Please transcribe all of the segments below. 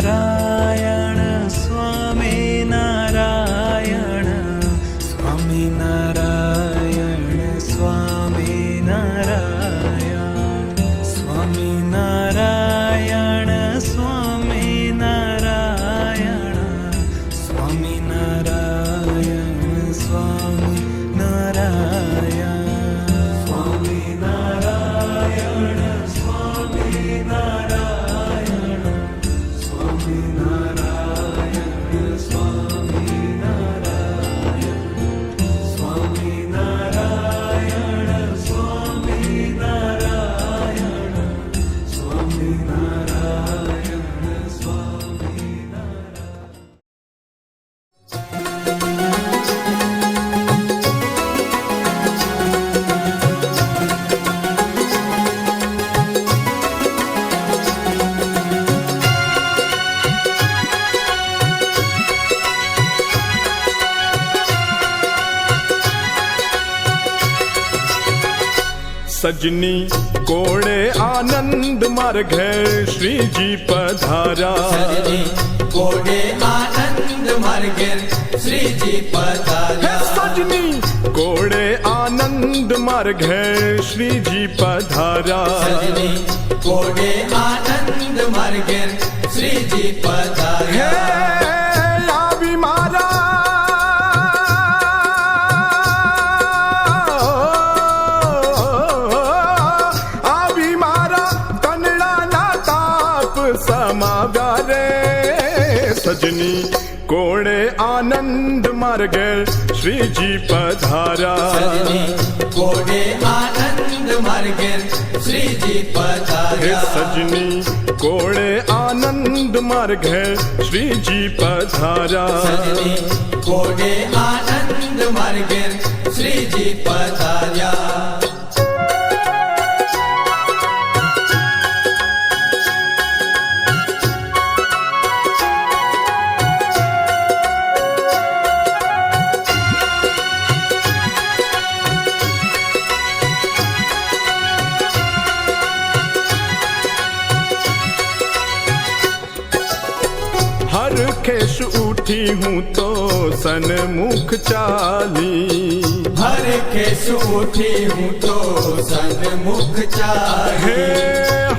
નારાયણ સ્વામી નારાયણ સ્વામી નારાયણ સ્વામી નારાયણ સ્વામી નારાયણ સ્વામી નારાયણ સ્વામી નારાયણ સ્વામી નારાયણ સ્વામી નારાયણ સ્વામી નારાયણ સ્વામી નારાયણ સ્વામી નારાયણ સ્વામી નારાયણ સ્વામી નારાયણ સ્વામી નારાયણ સ્વામી सजनी कोड़े आनंद मार्ग श्री जी पधारा। सजनी कोड़े आनंद मार्ग श्री जी पधारा। सजनी कोड़े आनंद मार्ग श्री जी पधारा। सजनी कोड़े आनंद मार्ग श्री जी पधारा। आवी मारा समागारे। सजनी कोड़े आनंद मार्ग श्री जी पधारा। सजनी कोड़े आनंद मार्ग श्री जी पधारा। सजनी कोड़े आनंद मार्ग श्री जी पधारा। सजनी कोड़े आनंद मार्ग श्री जी पधारा। हर खेश उठी हूँ तो सन्मुख चाली। हर खेश उठी हूँ तो सन्मुख चाली।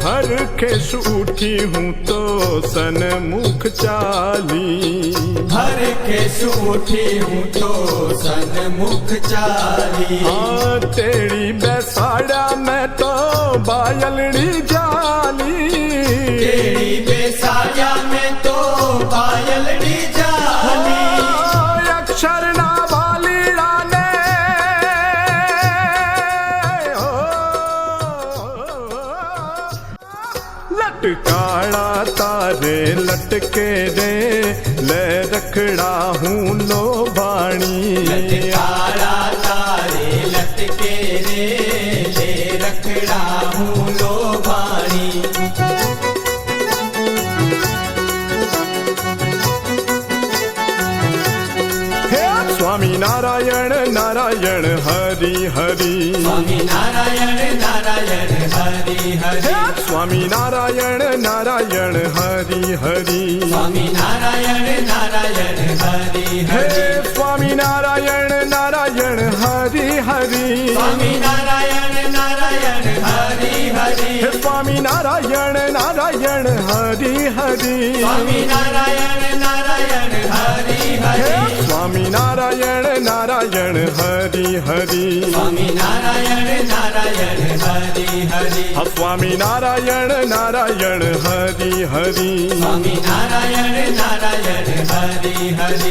हर खेश उठी हूँ तो सन्मुख चाली। हर खेश उठी हूँ तो सन्मुख चाली। हाँ तेरी बैसाड़ा मैं तो बायलड़ी जाली। तेरी बैसाड़ा में तो बायलड़ी जाली। अक्षर ना वाली राने लटकाड़ा तारे लटके रे ले रखड़ा हूँ लो बाणी। लटकाड़ा तारे लटके रे ले रखड़ा हूँ लो बाणी। स्वामी नारायण नारायण हरि हरि। स्वामी नारायण नारायण हरि हरि। स्वामी नारायण नारायण हरि हरि। स्वामी नारायण नारायण हरि हरि। स्वामी नारायण नारायण हरि हरि। स्वामी नारायण नारायण हरि हरि। स्वामी नारायण नारायण हरि हरि। स्वामी नारायण नारायण हरि हरि। स्वामी नारायण नारायण हरि हरि। स्वामी नारायण नारायण हरि हरि। स्वामी नारायण नारायण हरि हरि। स्वामी नारायण नारायण हरि हरि।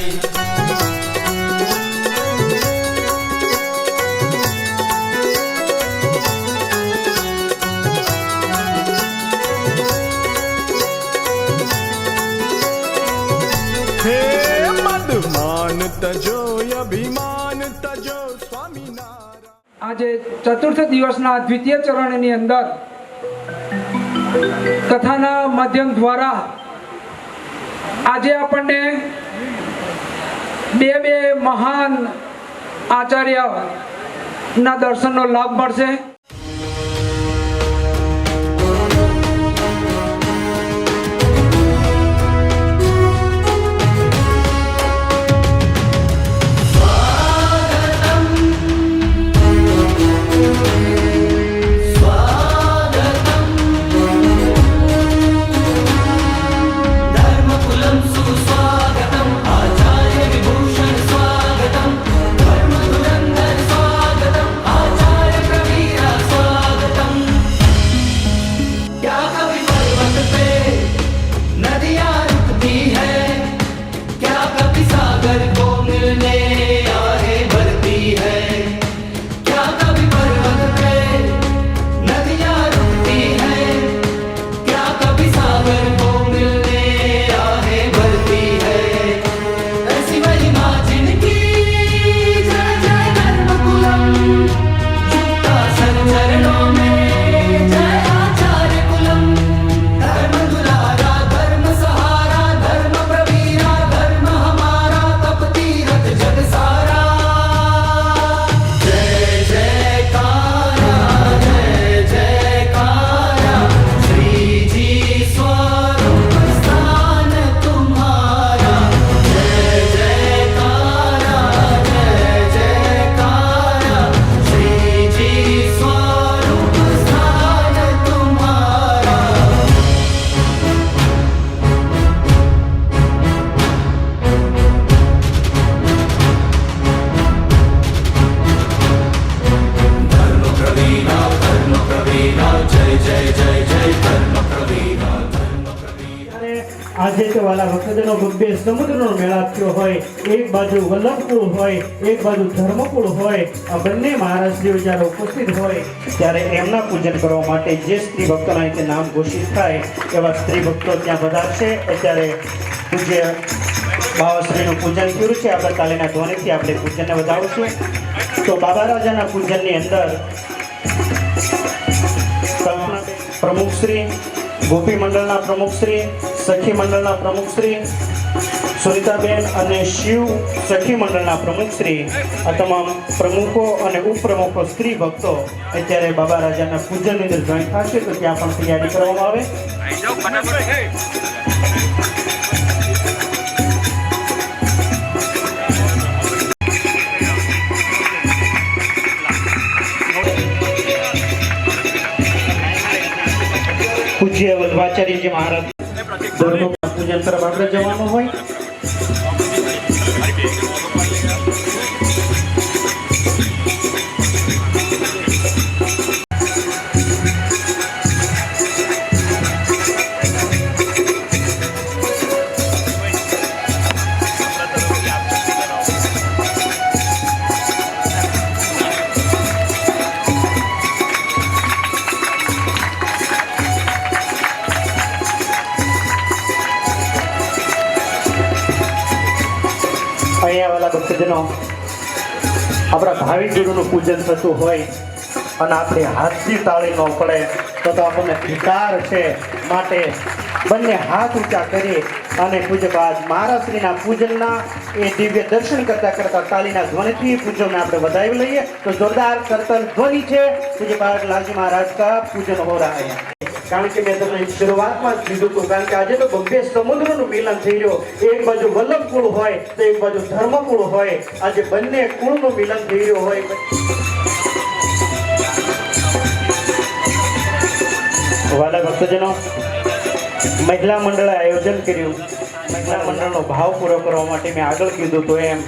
मदमान तजो अभिमान तजो स्वामी नारायण। આજે ચતુર્થ દિવસના દ્વિતીય ચરણની અંદર કથાના માધ્યમ દ્વારા આજે આપણને બે મહાન આચાર્યના દર્શનનો લાભ મળશે। આજે તો વાલા ભક્તજનો બબ્બે સમુદ્રનો મેળાપ થયો હોય, એક બાજુ વલ્લભકુળ હોય, એક બાજુ ધર્મકુળ હોય, આ બંને મહારાજશ્રીઓ જ્યારે ઉપસ્થિત હોય ત્યારે એમના પૂજન કરવા માટે જે સ્ત્રી ભક્તોના અહીંથી નામ ઘોષિત થાય એવા સ્ત્રી ભક્તો ત્યાં વધારશે. અત્યારે પૂજ્ય બાવાશ્રીનું પૂજન કર્યું છે. આપણે તાલીના ધ્વનિથી આપણે પૂજનને વધાવીશું. તો બાબા રાજાના પૂજનની અંદર પ્રમુખશ્રી, ગોપી મંડળના પ્રમુખશ્રી, સખી મંડળના પ્રમુખશ્રી, સુનિતાબેન અને શિવ સખી મંડળના પ્રમુખશ્રી, આ તમામ પ્રમુખો અને ઉપપ્રમુખો સ્ત્રી ભક્તો અત્યારે બાબા રાજાના પૂજનની અંદર જોઈન્ટ થશે. તો ત્યાં પણ તૈયારી કરવામાં આવે. પૂજ્ય વલ્લભાચાર્યજી મહારાજ ધર્મના પૂજન તરફ આગળ જવાનું હોય. અહીંયા વાલા ભક્તજનો આપણા ભાવિ ગુરુનું પૂજન થતું હોય અને આપણે હાથથી તાળી ન પડે તો આપણને ધિકાર છે. માટે બંને હાથ ઊંચા કરી અને પૂજ્યપાદ મહારાજશ્રીના પૂજનના એ દિવ્ય દર્શન કરતા કરતા તાળીના ધ્વનિથી પૂજનને આપણે વધાવી લઈએ. તો જોરદાર કરતલ ધ્વનિ છે. પૂજ્યપાદ લાલજી મહારાજ કા પૂજન હો રહા હૈ. કારણ કે મેં તમને શરૂઆતમાં જ કીધું હતું, કારણ કે આજે તો બબ્બે સમુદ્રનું મિલન થઈ રહ્યો. એક બાજુ વલ્લભકુળ હોય તો એક બાજુ ધર્મકુળ હોય. આજે બંને કુળનું મિલન થઈ રહ્યો હોય. વાલા ભક્તજનો, મહિલા મંડળે આયોજન કર્યું. મહિલા મંડળનો ભાવ પૂરો કરવા માટે મેં આગળ કીધું તો એમ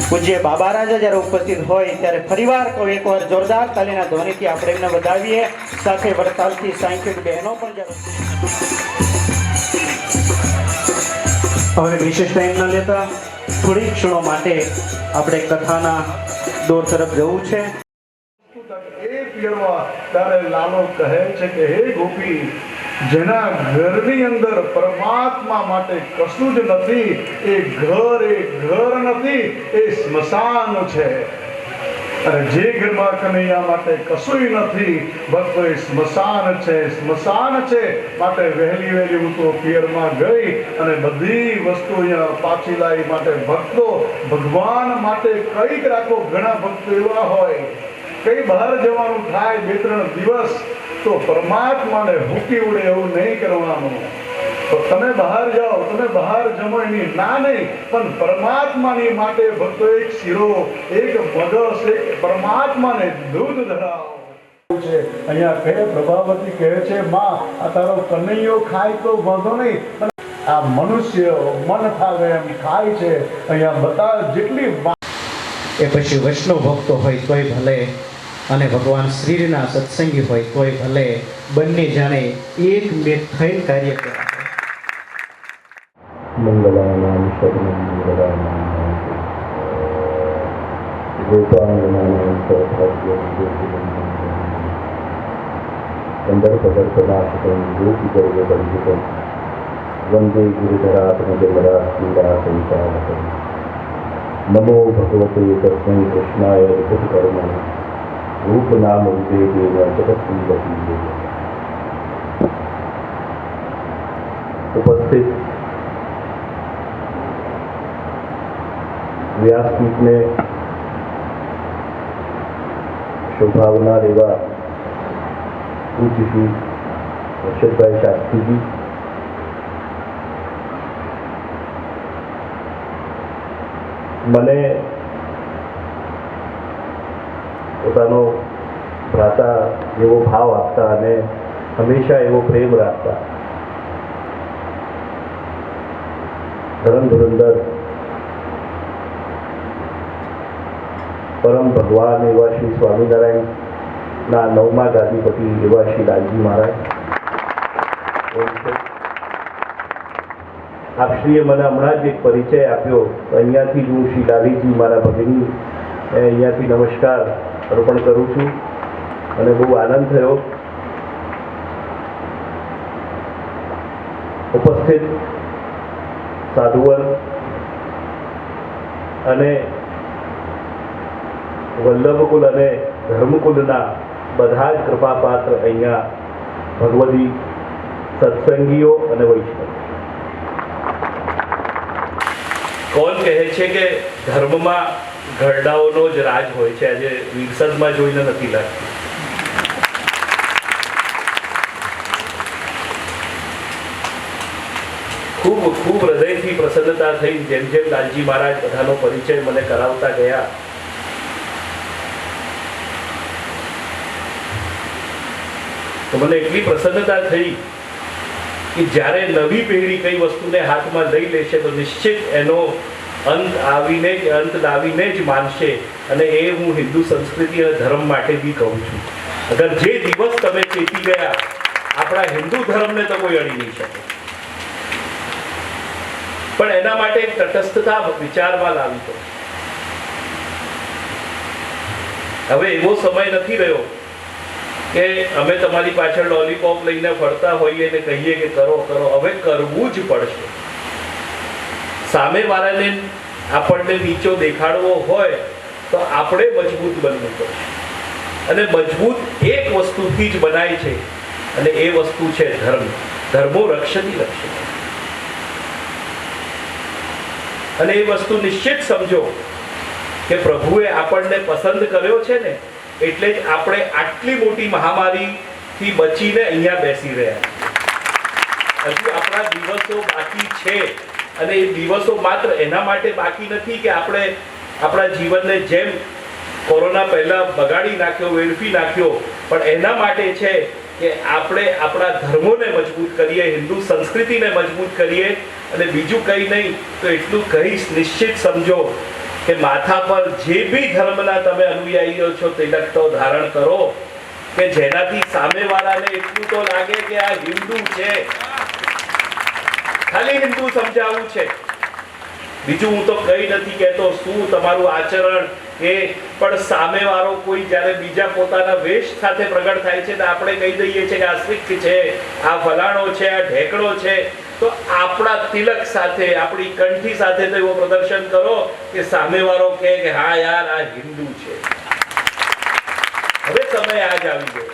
પૂજ્ય બાબા રાજા જ્યારે ઉપસ્થિત હોય ત્યારે ફરીવાર કહું, એકવાર જોરદાર તાલીના ધ્વનિથી આપણે એમને વધાવીએ. સાથે વડતાલથી સાંખ્યિક બહેનો પણ હવે વિશેષ ટાઈમ ન લેતા થોડી ક્ષણો માટે આપણે કથાના દોર તરફ જવું છે. એ પિયરવા ત્યારે લાલો કહે છે કે હે ગોપી, જેના ઘરની અંદર પરમાત્મા માટે કશું જ નથી, એ ઘર નથી, એ સ્મશાન છે. અને જે ઘરમાં કનૈયા માટે કશું નથી, ભક્તો એ સ્મશાન છે. સ્મશાન છે માટે વહેલી હું તો પિયરમાં ગઈ અને બધી વસ્તુ અહીંયા પાછી લાવી. માટે ભક્તો ભગવાન માટે કંઈક રાખો. ઘણા ભક્તો એવા હોય કઈ બહાર જવાનું થાય 2-3 દિવસ તો પરમાત્માને ભૂકી ઉડે એવું નહીં કરવાનું. તો તમે બહાર જાઓ, તમે બહાર જમો એની ના નહીં, પણ પરમાત્માની માટે ભક્તો એક શીરો, એક મગસ, એક પરમાત્માને દૂધ ધરાવો છે. અહીંયા કહે પ્રભાવતી કહે છે, માં આ તારો કનૈયો ખાય તો વાંધો નહીં, પણ આ મનુષ્ય મન ફાવે એમ ખાય છે. અહીંયા બતા જેટલી એ પછી વૈષ્ણવ ભક્તો હોય તોય ભલે અને ભગવાન શ્રીના સત્સંગી હોય તોય ભલે, બંને જાણે એક મેં થઈને કાર્ય કરે. મંગલાનામ શરણમ મંગલાનામ ગોપાંગનાનામ સૌભાગ્યમ કંદર્પદર્શનાશકમ ગોપીગર્વબંધિતમ વંદે ગિરિધરાત્મજમરાસ્મીરા સંચાલકમ. નમો ભગવતે તસ્મૈ કૃષ્ણાય વિગતકર્મણ રૂપનામ વિવેકેન જગત્સંગતિ. ઉપસ્થિત વ્યાસપીઠને શોભાવનાર એવા પૂજ્ય શ્રી હર્ષદભાઈ શાસ્ત્રીજી, મને પોતાનો ભ્રાતા એવો ભાવ આપતા અને હંમેશા એવો પ્રેમ રાખતા. ધરમ ધુરંદર પરમ ભગવાન એવા શ્રી સ્વામિનારાયણના 9મા ગાદીપતિ એવા શ્રી લાલજી મહારાજ આપશ્રીએ મને હમણાં જ એક પરિચય આપ્યો. અહીંયાથી જ હું શ્રી લાલીજી મારા ભગીની અહીંયાથી નમસ્કાર અર્પણ કરું છું અને બહુ આનંદ થયો. ઉપસ્થિત સાધુવર અને વલ્લભકુલ અને ધર્મકુલના બધા જ કૃપાપાત્ર અહીંયા ભગવદી સત્સંગીઓ અને વૈષ્ણવ. કોણ કહે છે કે ધર્મમાં ઘરડાઓનો જ રાજ હોય છે? આજે વિરસદમાં જોઈને નથી લાગતું. ખૂબ ખૂબ હૃદયથી પ્રસન્નતા થઈ. જેમ જેમ લાલજી મહારાજ બધાનો પરિચય મને કરાવતા ગયા, તો મને એટલી પ્રસન્નતા થઈ કે જ્યારે નવી પેઢી કઈ વસ્તુને હાથમાં લઈ લેશે તો નિશ્ચિત એનો અંત આવીને કે અંત લાવીને જ માનશે. અને એ હું હિન્દુ સંસ્કૃતિ અને ધર્મ માટે બી કહું છું. અગર જે દિવસ તમે ચેતી ગયા, આપણા હિન્દુ ધર્મને તો કોઈ અડી નહીં શકે, પણ એના માટે એક તટસ્થતા વિચારમાં લાવી પડે. હવે એવો સમય નથી રહ્યો કે અમે તમારી પાછળ લોલીપોપ લઈને ફરતા હોઈએ અને કહીએ કે કરો કરો. હવે કરવું જ પડશે. સામેવાળાને આપણને નીચો દેખાડવો હોય તો આપણે મજબૂત બનવું પડશે. અને મજબૂત એક વસ્તુથી જ બનાય છે, અને એ વસ્તુ છે ધર્મ. ધર્મો રક્ષતી રક્ષિત. અને એ વસ્તુ નિશ્ચિત સમજો કે પ્રભુએ આપણને પસંદ કર્યો છે ને, એટલે જ આપણે આટલી મોટી મહામારીથી બચીને અહીંયા બેસી રહ્યા. હજુ આપણા દિવસો બાકી છે, અને એ દિવસો માત્ર એના માટે બાકી નથી કે આપણે આપણા જીવનને જેમ કોરોના પહેલા બગાડી નાખ્યો, વેડફી નાખ્યો, પણ એના માટે છે કે આપણે આપણા ધર્મોને મજબૂત કરીએ, હિન્દુ સંસ્કૃતિને મજબૂત કરીએ. અને બીજું કંઈ નહીં તો એટલું કહીશ, નિશ્ચિત સમજો કે માથા પર જે બી ધર્મના તમે અનુયાયીઓ છો તિલક તો ધારણ કરો, કે જેનાથી સામેવાળાને એટલું તો લાગે કે આ હિન્દુ છે. ખાલી હિન્દુ સમજાવવું છે, બીજું હું તો કઈ નથી કહેતો. શું તમારું આચરણ એ પણ સામેવાળો કોઈ જ્યારે બીજા પોતાના વેશ સાથે પ્રગટ થાય છે તો આપણે કહી દઈએ છીએ કે આ શીખ છે, આ ફલાણો છે, આ ઢેકડો છે, તો આપણા તિલક સાથે, આપણી કંઠી સાથે તો એવું પ્રદર્શન કરો કે સામેવાળો કહે કે હા યાર આ હિન્દુ છે. હવે સમય આજ આવી ગયો.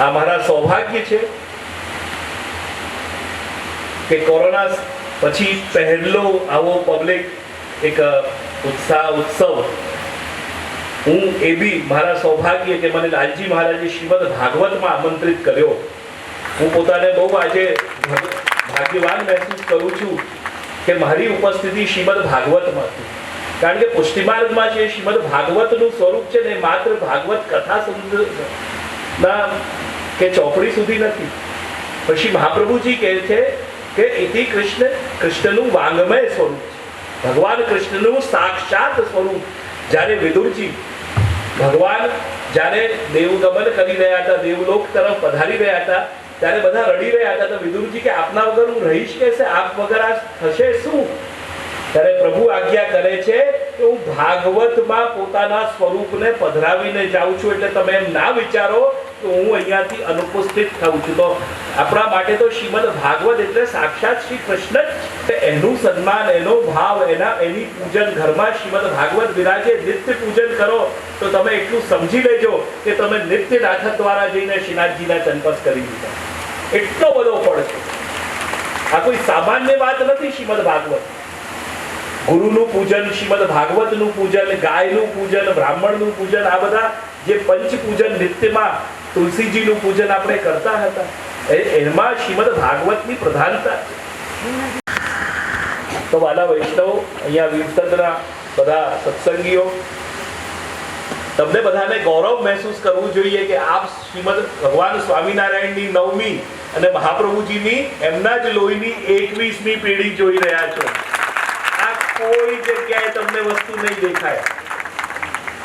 આ મારા સૌભાગ્ય છે કે કોરોના પછી પહેલો આવો પબ્લિક એક ઉત્સવ હું એ બી મારા સૌભાગ્ય કે મને લાલજી મહારાજે શ્રીમદ ભાગવતમાં આમંત્રિત કર્યો. હું પોતાને બહુ આજે ભાગ્યવાન મહેસૂસ કરું છું કે મારી ઉપસ્થિતિ શ્રીમદ ભાગવતમાં હતી. કારણ કે પુષ્ટિમાર્ગમાં જે શ્રીમદ ભાગવતનું સ્વરૂપ છે ને, માત્ર ભાગવત કથા ના કે ચોપડી સુધી નથી. પછી મહાપ્રભુજી કહે છે કે ઇતિ કૃષ્ણ, કૃષ્ણનું વાંગમય સ્વરૂપ છે, ભગવાન કૃષ્ણનું સાક્ષાત સ્વરૂપ. જ્યારે વિદુરજી ભગવાન જ્યારે દેવગમન કરી રહ્યા હતા, દેવલોક તરફ પધારી રહ્યા હતા, ત્યારે બધા રડી રહ્યા હતા. તો વિદુરજી કે આપના વગર હું રહીશ કેસે? આપ વગર આ થશે શું? ત્યારે પ્રભુ આજ્ઞા કરે છે કે હું ભાગવતમાં પોતાના સ્વરૂપને પધરાવીને જાઉં છું, એટલે તમે એમ ના વિચારો કે હું અહીંયાથી અનુપસ્થિત થાઉં છું. તો આપણા માટે તો શ્રીમદ ભાગવત એટલે સાક્ષાત શ્રી કૃષ્ણ જ. એનું સન્માન, એનો ભાવ, એની પૂજન ઘરમાં શ્રીમદ ભાગવત વિરાજે, નિત્ય પૂજન કરો તો તમે એટલું સમજી લેજો કે તમે નિત્ય નાથક દ્વારા જઈને શ્રીનાથજીના ચંપસ કરી દીધા. એટલો બધો ફળ છે. આ કોઈ સામાન્ય વાત નથી. શ્રીમદ ભાગવત ગુરુનું પૂજન, શ્રીમદ ભાગવતનું પૂજન, ગાયનું પૂજન, બ્રાહ્મણનું પૂજન, આ બધા જે પંચ પૂજન નિત્યમાં તુલસીજીનું પૂજન આપણે કરતા હતા, એમાં શ્રીમદ ભાગવતની પ્રધાનતા. તો વાલા વૈષ્ણવ, અહીંયા વિરસદના બધા સત્સંગીઓ, તમને બધાને ગૌરવ મહેસૂસ કરવું જોઈએ કે આપ શ્રીમદ ભગવાન સ્વામિનારાયણની 9મી અને મહાપ્રભુજીની એમના જ લોહીની 21મી પેઢી જોઈ રહ્યા છો. આ કોઈ જગ્યાએ તમને વસ્તુ નહીં દેખાય.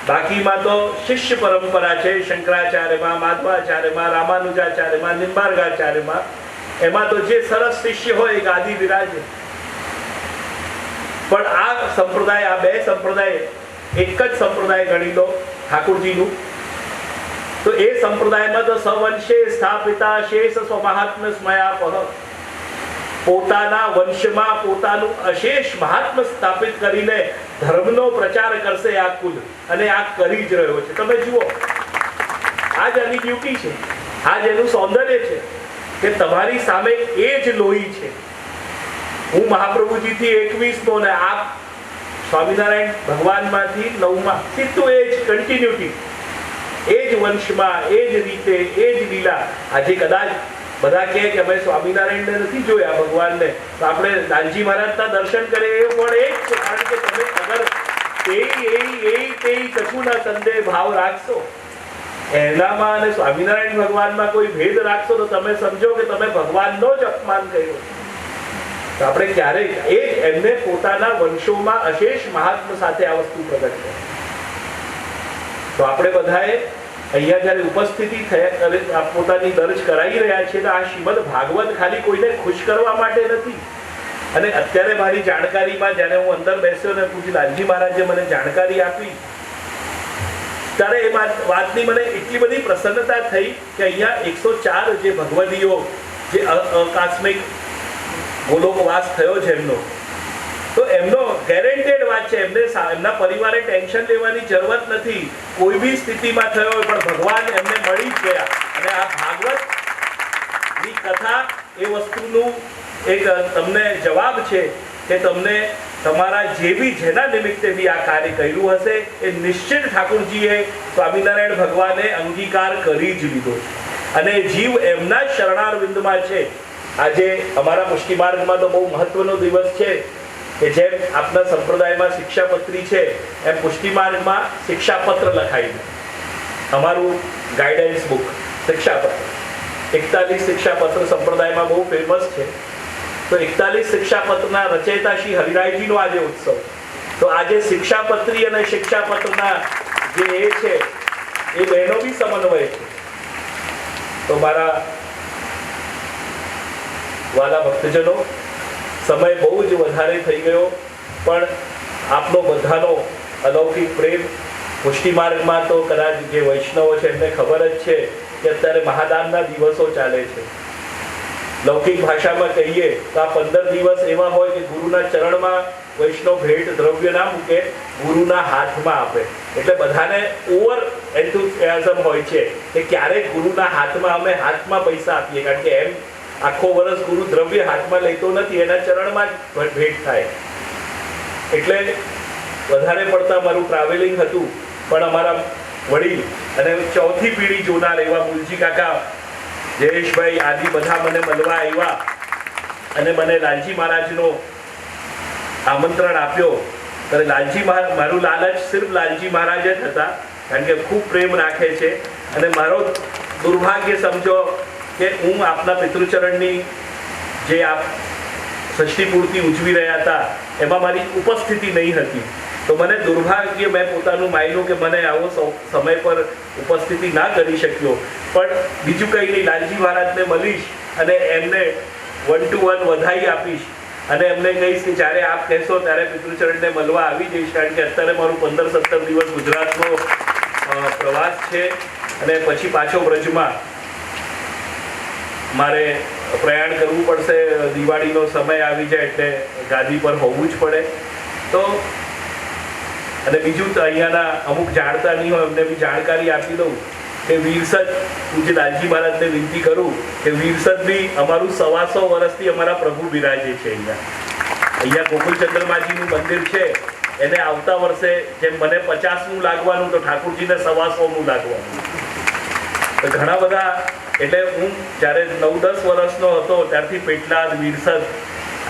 બાકીમાં તો શિષ્ય પરંપરા છે, શંકરાચાર્યમાં, માધવાચાર્યમાં, રામાનુજાચાર્યમાં, નિંબાર્ગાચાર્યમાં. એમાં તો જે સરસ શિષ્ય હોય એ ગાદી વિરાજે. પણ આ સંપ્રદાય, આ બે સંપ્રદાય એક જ સંપ્રદાય ગણી લો ઠાકોરજીનું, તો એ સંપ્રદાયમાં તો સવંશે સ્થાપિતા શેષ સ્વમહાત્મ્ય સ્મયાપહ, પોતાના વંશમાં પોતાનું અશેષ મહાત્મ્ય સ્થાપિત કરીને ધર્મનો પ્રચાર કરશે આ કુલ, અને આ કરી જ રહ્યો છે. તમે જુઓ, આ જ એની બ્યુટી છે, આ જ એનું સૌંદર્ય છે કે તમારી સામે એ જ લોહી છે. હું મહાપ્રભુજીથી 21 ને આપ સ્વામિનારાયણ ભગવાનમાંથી 9માં, સીધું એ જ કન્ટિન્યુટી, એ જ વંશમાં, એ જ રીતે, એ જ લીલા. આજે કદાચ બધા કહે કે અમે સ્વામિનારાયણને નથી જોયા ભગવાનને, તો આપણે લાલજી મહારાજના દર્શન કરીએ એ પણ એ જ છે. કારણ કે તમે અગર તે કશું ના સંદેહ ભાવ રાખશો એનામાં અને સ્વામિનારાયણ ભગવાનમાં કોઈ ભેદ રાખશો તો તમે સમજો કે તમે ભગવાનનો જ અપમાન કર્યો. તો આપણે ક્યારેય એ એમને પોતાના વંશોમાં અશેષ મહાત્મ્ય સાથે આ વસ્તુ પ્રગટ કરે. તો આપણે બધાએ અહીંયા જયારે ઉપસ્થિતિ થયા પોતાની દર્જ કરાવી રહ્યા છીએ તો આ શ્રીમદ ભાગવત ખાલી કોઈને ખુશ કરવા માટે નથી. અને અત્યારે મારી જાણકારીમાં જયારે હું અંદર બેસ્યો ને પૂછી લાલજી મહારાજે મને જાણકારી આપી ત્યારે એ વાતની મને એટલી બધી પ્રસન્નતા થઈ કે અહીંયા 104 જે ભગવદીઓ જે આકસ્મિક ગોલોકવાસ થયો છે એમનો, તો એમનો ગેરંટેડ વાત છે. એમના પરિવારે ટેન્શન લેવાની જરૂરત નથી. કોઈ બી સ્થિતિમાં થયો હોય પણ ભગવાન એમને મળી જ ગયા. અને આ ભાગવતની કથા એ વસ્તુનું એક તમને જવાબ છે કે તમને તમારા જે બી જેના નિમિત્તે બી આ કાર્ય કર્યું હશે એ નિશ્ચિત ઠાકોરજીએ સ્વામિનારાયણ ભગવાને અંગીકાર કરી જ લીધો છે. અને જીવ એમના જ શરણારવિંદમાં છે. આજે અમારા પુષ્ટિ માર્ગમાં તો બહુ મહત્વનો દિવસ છે કે જેમ આપના સંપ્રદાયમાં શિક્ષાપત્રી છે એમ પુષ્ટિ માર્ગમાં શિક્ષાપત્ર લખાઈને અમારું ગાઈડન્સ બુક શિક્ષાપત્ર 41 શિક્ષાપત્ર સંપ્રદાયમાં બહુ ફેમસ છે. તો 41 શિક્ષાપત્રના રચયિતા શ્રી હરિરાયજીનો આજે ઉત્સવ. તો આજે શિક્ષાપત્રી અને શિક્ષાપત્રના જે એ છે એ બહેનો બી સમન્વય છે. તો મારા વાલા ભક્તજનો, સમય બહુ જ વધારે થઈ ગયો પણ આપનો બધાનો અલૌકિક પ્રેમ પુષ્ટિ માર્ગમાં તો કદાચ જે વૈષ્ણવો છે એમને ખબર જ છે કે અત્યારે મહાદાનના દિવસો ચાલે છે. લૌકિક ભાષામાં કહીએ તો આ 15 દિવસ એવા હોય કે ગુરુના ચરણમાં વૈષ્ણવ ભેટ દ્રવ્ય ના મૂકે, ગુરુના હાથમાં આપે. એટલે બધાને ઓવર એન્થુસિયાઝમ હોય છે કે ક્યારેક ગુરુના હાથમાં અમે હાથમાં પૈસા આપીએ, કારણ કે એમ આખો વર્ષ ગુરુ દ્રવ્ય હાથમાં લેતો નથી, એના ચરણમાં જ ભેટ થાય. એટલે વધારે પડતા મારું ટ્રાવેલિંગ હતું પણ અમારા વડીલ અને ચોથી પેઢી જોનાર એવા મુલજી કાકા, જયેશભાઈ આદિ બધા મને મળવા આવ્યા અને મને લાલજી મહારાજનો આમંત્રણ આપ્યો. ત્યારે લાલજી મારું લાલચ સિર્ફ લાલજી મહારાજ જ હતા, કારણ કે ખૂબ પ્રેમ રાખે છે. અને મારો દુર્ભાગ્ય સમજો કે હું આપના પિતૃચરણની જે આપ ષષ્ઠી પૂર્તિ ઉજવી રહ્યા હતા એમાં મારી ઉપસ્થિતિ નહીં હતી. તો મને દુર્ભાગ્ય, મેં પોતાનું માન્યું કે મને આવો સમય પર ઉપસ્થિતિ ના કરી શક્યો. પણ બીજું કંઈ નહીં, લાલજી મહારાજને મળીશ અને એમને 1 to 1 વધાઈ આપીશ અને એમને કહીશ કે જ્યારે આપ કહેશો ત્યારે પિતૃચરણને મળવા આવી જઈશ. કારણ કે અત્યારે મારું 15-17 દિવસ ગુજરાતનો પ્રવાસ છે અને પછી પાછો વ્રજમાં મારે પ્રયાણ કરવું પડશે. દિવાળીનો સમય આવી જાય એટલે ગાદી પર હોવું જ પડે. તો અને બીજું તો અહીંયાના અમુક જાણતા નહીં હોય એમને બી જાણકારી આપી દઉં કે વીરસદ, પૂજ્ય લાલજી મહારાજને વિનંતી કરું કે વીરસદ બી અમારું 125 વર્ષથી અમારા પ્રભુ બિરાજે છે. અહીંયા ગોકુલચંદ્રમાજીનું મંદિર છે, એને આવતા વર્ષે જેમ મને 50મું લાગવાનું તો ઠાકોરજીને 125મું લાગવાનું. તો ઘણા બધા, એટલે હું જ્યારે 9-10 વર્ષનો હતો ત્યારથી પેટલાદ, વીરસદ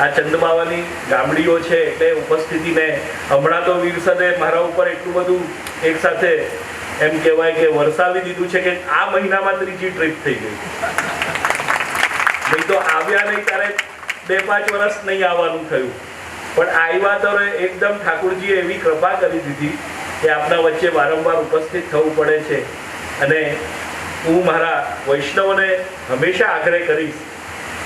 આ ચંદમાવાની ગામડીઓ છે એટલે ઉપસ્થિતિને હમણાં તો વીરસદે મારા ઉપર એટલું બધું એક સાથે એમ કહેવાય કે વરસાવી દીધું છે કે આ મહિનામાં 3જી ટ્રીપ થઈ ગઈ. નહીં તો આવ્યા નહીં ત્યારે 2-5 વર્ષ નહીં આવવાનું થયું, પણ આવ્યા તો એકદમ ઠાકોરજીએ એવી કૃપા કરી દીધી કે આપના વચ્ચે વારંવાર ઉપસ્થિત થવું પડે છે. અને હું મારા વૈષ્ણવોને હંમેશા આગ્રહ કરીશ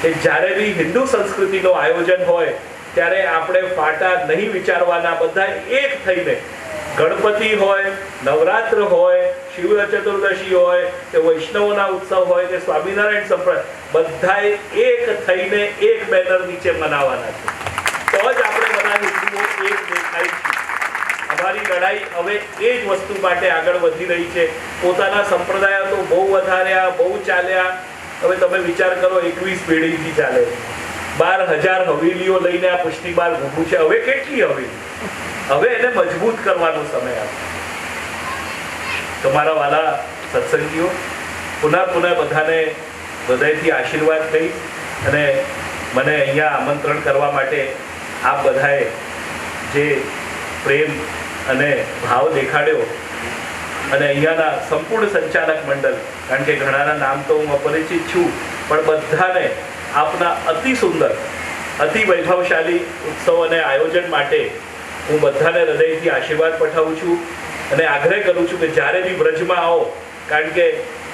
કે જ્યારે બી હિન્દુ સંસ્કૃતિનું આયોજન હોય ત્યારે આપણે પાટા નહીં વિચારવાના, બધા એક થઈને, ગણપતિ હોય, નવરાત્ર હોય, શિવ ચતુર્દશી હોય કે વૈષ્ણવોના ઉત્સવ હોય કે સ્વામિનારાયણ સંપ્રદાય, બધાએ એક થઈને એક બેનર નીચે મનાવવાના છે. તો જ આપણે બધા હિન્દુઓ એક દેખાય છે. અમારી લડાઈ હવે એ જ વસ્તુ માટે આગળ વધી રહી છે. પોતાના સંપ્રદાયો તો બહુ વધાર્યા, બહુ ચાલ્યા. હવે તમે વિચાર કરો, 21 પેઢીથી ચાલે, 12,000 હવેલીઓ લઈને આ પુષ્ટિબાર ઊભું છે. હવે કેટલી હવેલી? હવે એને મજબૂત કરવાનો સમય આવ્યો. તમારા વાલા સત્સંગીઓ, પુનઃ બધાને હૃદયથી આશીર્વાદ કહીશ. અને મને અહીંયા આમંત્રણ કરવા માટે આપ બધાએ જે પ્રેમ અને ભાવ દેખાડ્યો, અને અહીંયાના સંપૂર્ણ સંચાલક મંડળ, કારણ કે ઘણાના નામ તો હું અપરિચિત છું, પણ બધાને આપના અતિ સુંદર, અતિ વૈભવશાળી ઉત્સવ અને આયોજન માટે હું બધાને હૃદયથી આશીર્વાદ પઠાવું છું. અને આગ્રહ કરું છું કે જ્યારે બી વ્રજમાં આવો, કારણ કે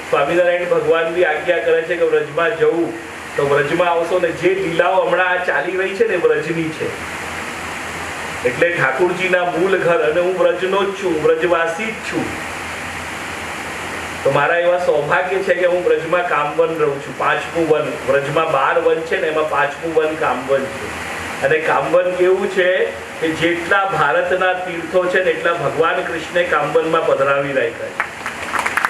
સ્વામિનારાયણ ભગવાન બી આજ્ઞા કરે છે કે વ્રજમાં જવું, તો વ્રજમાં આવશો ને જે લીલાઓ હમણાં આ ચાલી રહી છે ને વ્રજની છે. એટલે ઠાકુરજીના મૂળ ઘર, અને હું વ્રજનો જ છું, વ્રજવાસી જ છું. તો મારા એવા સૌભાગ્ય છે કે હું વ્રજમાં કામવન રહું છું. 5મું વન, વ્રજમાં 12 વન છે ને એમાં 5મું વન કામવન છે. અને કામવન કેવું છે કે જેટલા ભારતના તીર્થો છે ને એટલા ભગવાન કૃષ્ણે કામવનમાં પધરાવી રાખ્યા છે.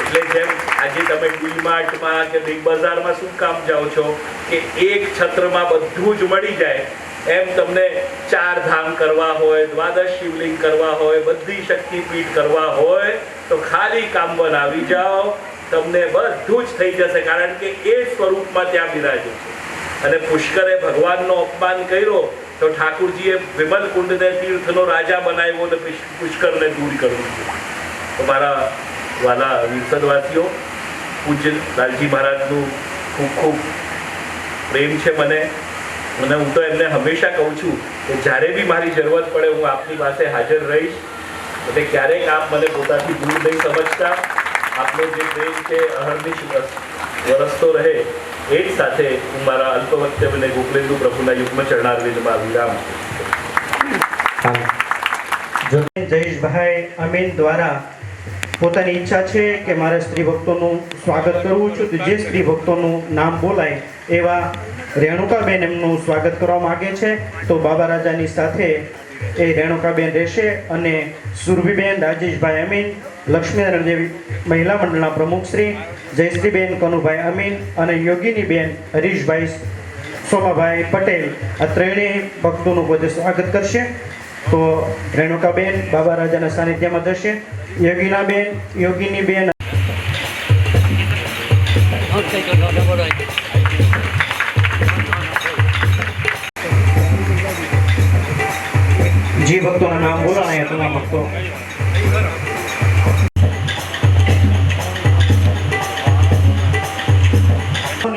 એટલે જેમ આજે તમે ડીમાર્ટમાં કે બિગ બજારમાં શું કામ જાઓ છો કે એક છત્રમાં બધું જ મળી જાય, એમ તમને 4 ધામ કરવા હોય, 12 શિવલિંગ કરવા હોય, બધી શક્તિપીઠ કરવા હોય તો ખાલી કામવન આવી જાઓ, તમને બધું જ થઈ જશે. કારણ કે એ સ્વરૂપમાં ત્યાં બિરાજે છે. અને પુષ્કરે ભગવાનનો અપમાન કર્યો તો ઠાકુરજીએ વિમલ કુંડને તીર્થનો રાજા બનાવ્યો અને પુષ્કરને દૂર કર્યું છે. તો મારા વાલા વિરસદવાસીઓ, પૂજ્ય લાલજી મહારાજનું ખૂબ ખૂબ પ્રેમ છે મને. અને હું તો એમને હંમેશા કહું છું કે જ્યારે બી મારી જરૂરત પડે હું આપની પાસે હાજર રહીશ. એટલે ક્યારેક આપ મને પોતાથી દૂર નહીં સમજતા. આપનો જે પ્રેમ છે અહર્નિશ વરસતો રહે. એ જ સાથે હું મારા અલ્પ વક્તવ્યને ગોકલેન્દુ પ્રભુના યુગ્મ ચરણારવિંદમાં વિરામ. જયેશભાઈ અમીન દ્વારા પોતાની ઈચ્છા છે કે મારે સ્ત્રી ભક્તોનું સ્વાગત કરવું છું, તો જે સ્ત્રી ભક્તોનું નામ બોલાય એવા રેણુકાબેન એમનું સ્વાગત કરવા માગે છે. તો બાબા રાજાની સાથે એ રેણુકાબેન રહેશે. અને સુરભીબેન રાજેશભાઈ અમીન, લક્ષ્મીનારાયણ દેવી મહિલા મંડળના પ્રમુખ શ્રી જયશ્રીબેન કનુભાઈ અમીન અને યોગીનીબેન હરીશભાઈ સોમાભાઈ પટેલ, આ ત્રણેય ભક્તોનું પોતે સ્વાગત કરશે. તો રેણુકાબેન બાબા રાજાના સાનિધ્યમાં જશે. યોગીનીબેન જે ભક્તોના નામ બોલાયા તમામ ભક્તો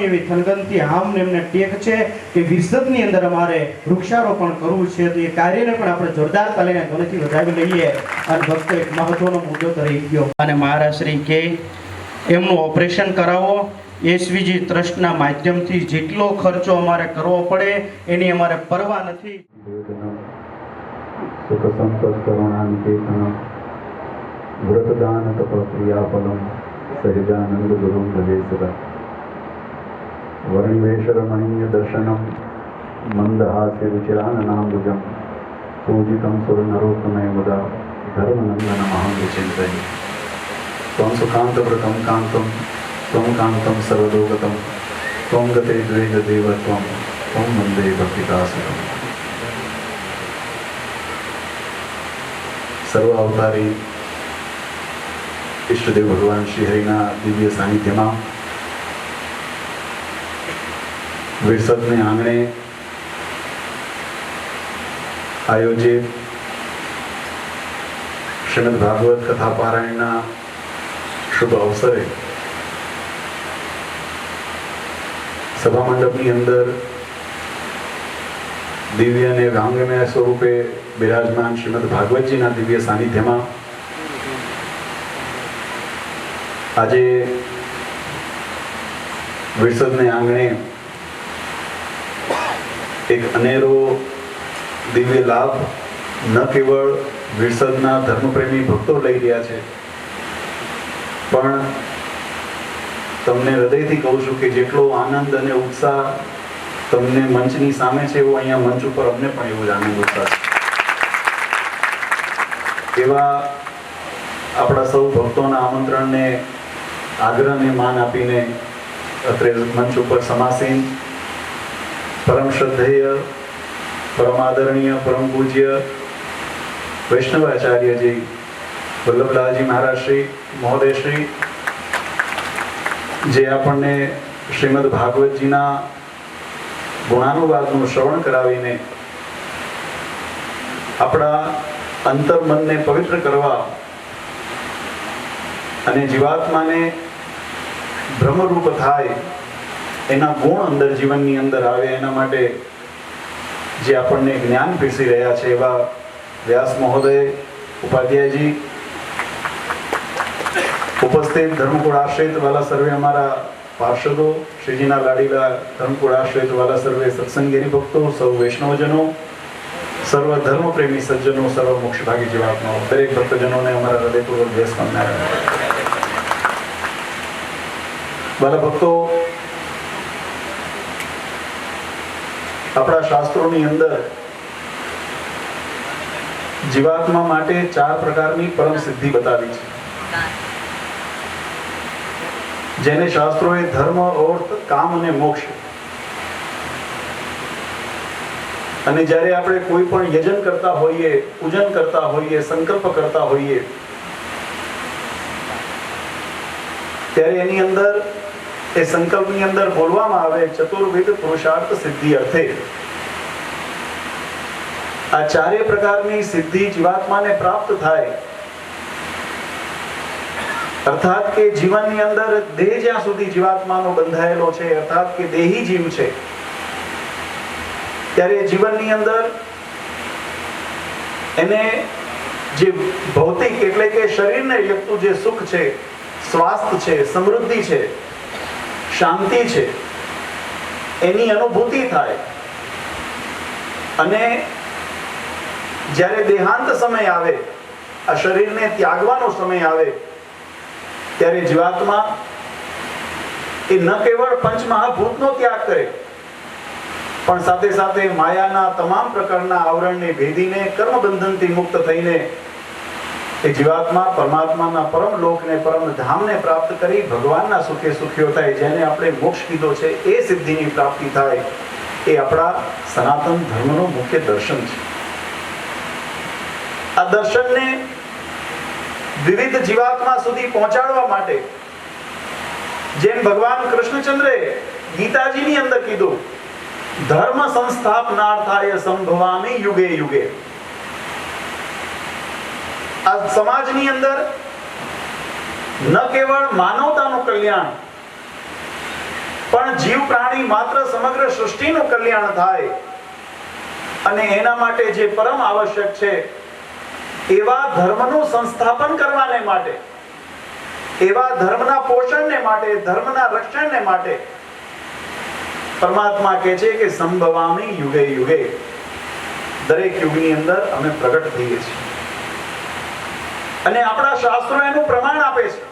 એવી થનગનથી આમ એમને ટેક છે કે વિરસદની અંદર અમારે વૃક્ષારોપણ કરવું છે. તો એ કાર્યને પણ આપણે જોરદાર તાલીને ધ્વનિથી વધાવી લઈએ. અને ભક્તો એક મહત્વનો મુદ્દો તો રહી ગયો. અને મહારાજશ્રી કે એમનું ઓપરેશન કરાવો, એસવીજી ટ્રસ્ટના માધ્યમથી જેટલો ખર્ચો અમારે કરવો પડે એની અમારે પરવા નથી. સુખ સંપદ કરુણાનિકેતનમ વ્રતદાન તપ ક્રિયાફલમ સહજાનંદ ગુરુમ ભજે સદા વર્ણિવેશરમણીય દર્શનમ મંદહાસ્ય વિચિરાનનાંબુજમ પૂજિતમ સુરનરોત્તમય મુદા ધર્મનંદન મહાં વિચિંતયે ત્વં સુકાંતવ્રતમ કાંતમ ત્વં કાંતમ સર્વલોકતમ ત્વં ગતે દ્વૈત દેવત્વમ ત્વં વંદે ભક્તિદાસકમ. સર્વ અવતારી ઈષ્ટદેવ ભગવાન શ્રી હરિના દિવ્ય સાનિધ્યમાં વિરસદને આંગણે આયોજિત શ્રીમદ ભાગવત કથા પારાયણના શુભ અવસરે સભા મંડપની અંદર દિવ્ય અને વાંગમય સ્વરૂપે બિરાજમાન શ્રીમદ ભાગવતજીના દિવ્ય સાનિધ્યમાં આજે વિરસદને આંગણે એક અનેરો દિવ્ય લાભ ન કેવળ વિરસદના ધર્મપ્રેમી ભક્તો લઈ રહ્યા છે, પણ તમને હૃદયથી કહું છું કે જેટલો આનંદ અને ઉત્સાહ તમને મંચની સામે છે એવો અહીંયા મંચ ઉપર અમને પણ એવો જ આનંદ ઉત્સાહ છે. એવા આપણા સૌ ભક્તોના આમંત્રણને આગ્રહને માન આપીને અત્રે મંચ ઉપર સમાસીન પરમ શ્રદ્ધેય, પરમ આદરણીય, પરમ પૂજ્ય વૈષ્ણવાચાર્યજી વલ્લભલાલજી મહારાજશ્રી મહોદયશ્રી, જે આપણને શ્રીમદ ભાગવતજીના ગુણાનુવાદનું શ્રવણ કરાવીને આપણા અંતર મનને પવિત્ર કરવા અને જીવાત્માને બ્રહ્મરૂપ થાય, એના ગુણ અંદર જીવનની અંદર આવે, એના માટે જે આપણને જ્ઞાન પીરસી રહ્યા છે એવા વ્યાસ મહોદય ઉપાધ્યાયજી, ઉપસ્થિત ધર્મકુળ આશ્રિત વાલા સર્વે અમારા પાર્ષદો, શ્રીજીના લાડીલા ધર્મકુળ આશ્રિત વાલા સર્વે સત્સંગી હરિભક્તો, સૌ વૈષ્ણવજનો, સર્વ ધર્મપ્રેમી સજ્જનો, સર્વ મોક્ષભાગી જીવાત્માઓ, દરેક ભક્તજનોને અમારા હૃદયપૂર્વક જય સ્વામિનારાયણ. વાલા ભક્તો, આપણા શાસ્ત્રોની અંદર જીવાત્મા માટે 4 પ્રકારની પરમ સિદ્ધિ બતાવી છે, જેને શાસ્ત્રોએ ધર્મ, અર્થ, કામ અને મોક્ષ. અને જ્યારે આપણે કોઈ પણ યજન કરતા હોઈએ, પૂજન કરતા હોઈએ, સંકલ્પ કરતા હોઈએ, ત્યારે એની અંદર એ સંકલ્પની અંદર બોલવામાં આવે ચતુર્વિધ પુરુષાર્થ સિદ્ધિ અર્થે. આ 4 પ્રકારની સિદ્ધિ જીવાત્માને પ્રાપ્ત થાય, અર્થાત કે જીવનની અંદર દેહ જ્યાં સુધી જીવાત્માનો બંધાયેલો છે, અર્થાત કે દેહી જીવ છે, ત્યારે જીવનની અંદર એને જે ભૌતિક એટલે કે શરીરને લગતું જે સુખ છે, સ્વાસ્થ્ય છે, સમૃદ્ધિ છે, શાંતિ છે, એની અનુભૂતિ થાય. અને જ્યારે દેહાંત સમય આવે, આ શરીરને ત્યાગવાનો સમય આવે, ત્યારે જીવાત્મા એ ન કેવળ પંચમહાભૂતનો ત્યાગ કરે, પણ સાથે સાથે માયાના તમામ પ્રકારના આવરણને ભેદીને કર્મબંધનથી મુક્ત થઈને એ જીવાત્મા પરમાત્માના પરમ લોકને, પરમ ધામને પ્રાપ્ત કરી ભગવાનના સુખે સુખ્યો થાય, જેને આપણે મોક્ષ કીધો છે, એ સિદ્ધિની પ્રાપ્તિ થાય. એ આપણા સનાતન ધર્મનું મુખ્ય દર્શન છે. આ દર્શનને વિવિધ જીવાત્મા સુધી પહોંચાડવા માટે જેમ ભગવાન કૃષ્ણચંદ્રે ગીતાજીની અંદર કીધું, ધર્મ સંસ્થાપનાર્થાય સંભવામિ યુગે યુગે. આ સમાજની અંદર ન કેવળ માનવતાનું કલ્યાણ, પણ જીવ પ્રાણી માત્ર સમગ્ર સૃષ્ટિનું કલ્યાણ થાય, અને એના માટે જે પરમ આવશ્યક છે એવા ધર્મનું સંસ્થાપન કરવાને માટે, એવા ધર્મના પોષણને માટે, ધર્મના રક્ષણને માટે પરમાત્મા કહે છે કે સંભવામિ યુગે યુગે. દરેક યુગની અંદર અમે પ્રગટ થઈએ છીએ. અને આપણા શાસ્ત્રો એનું પ્રમાણ આપે છે.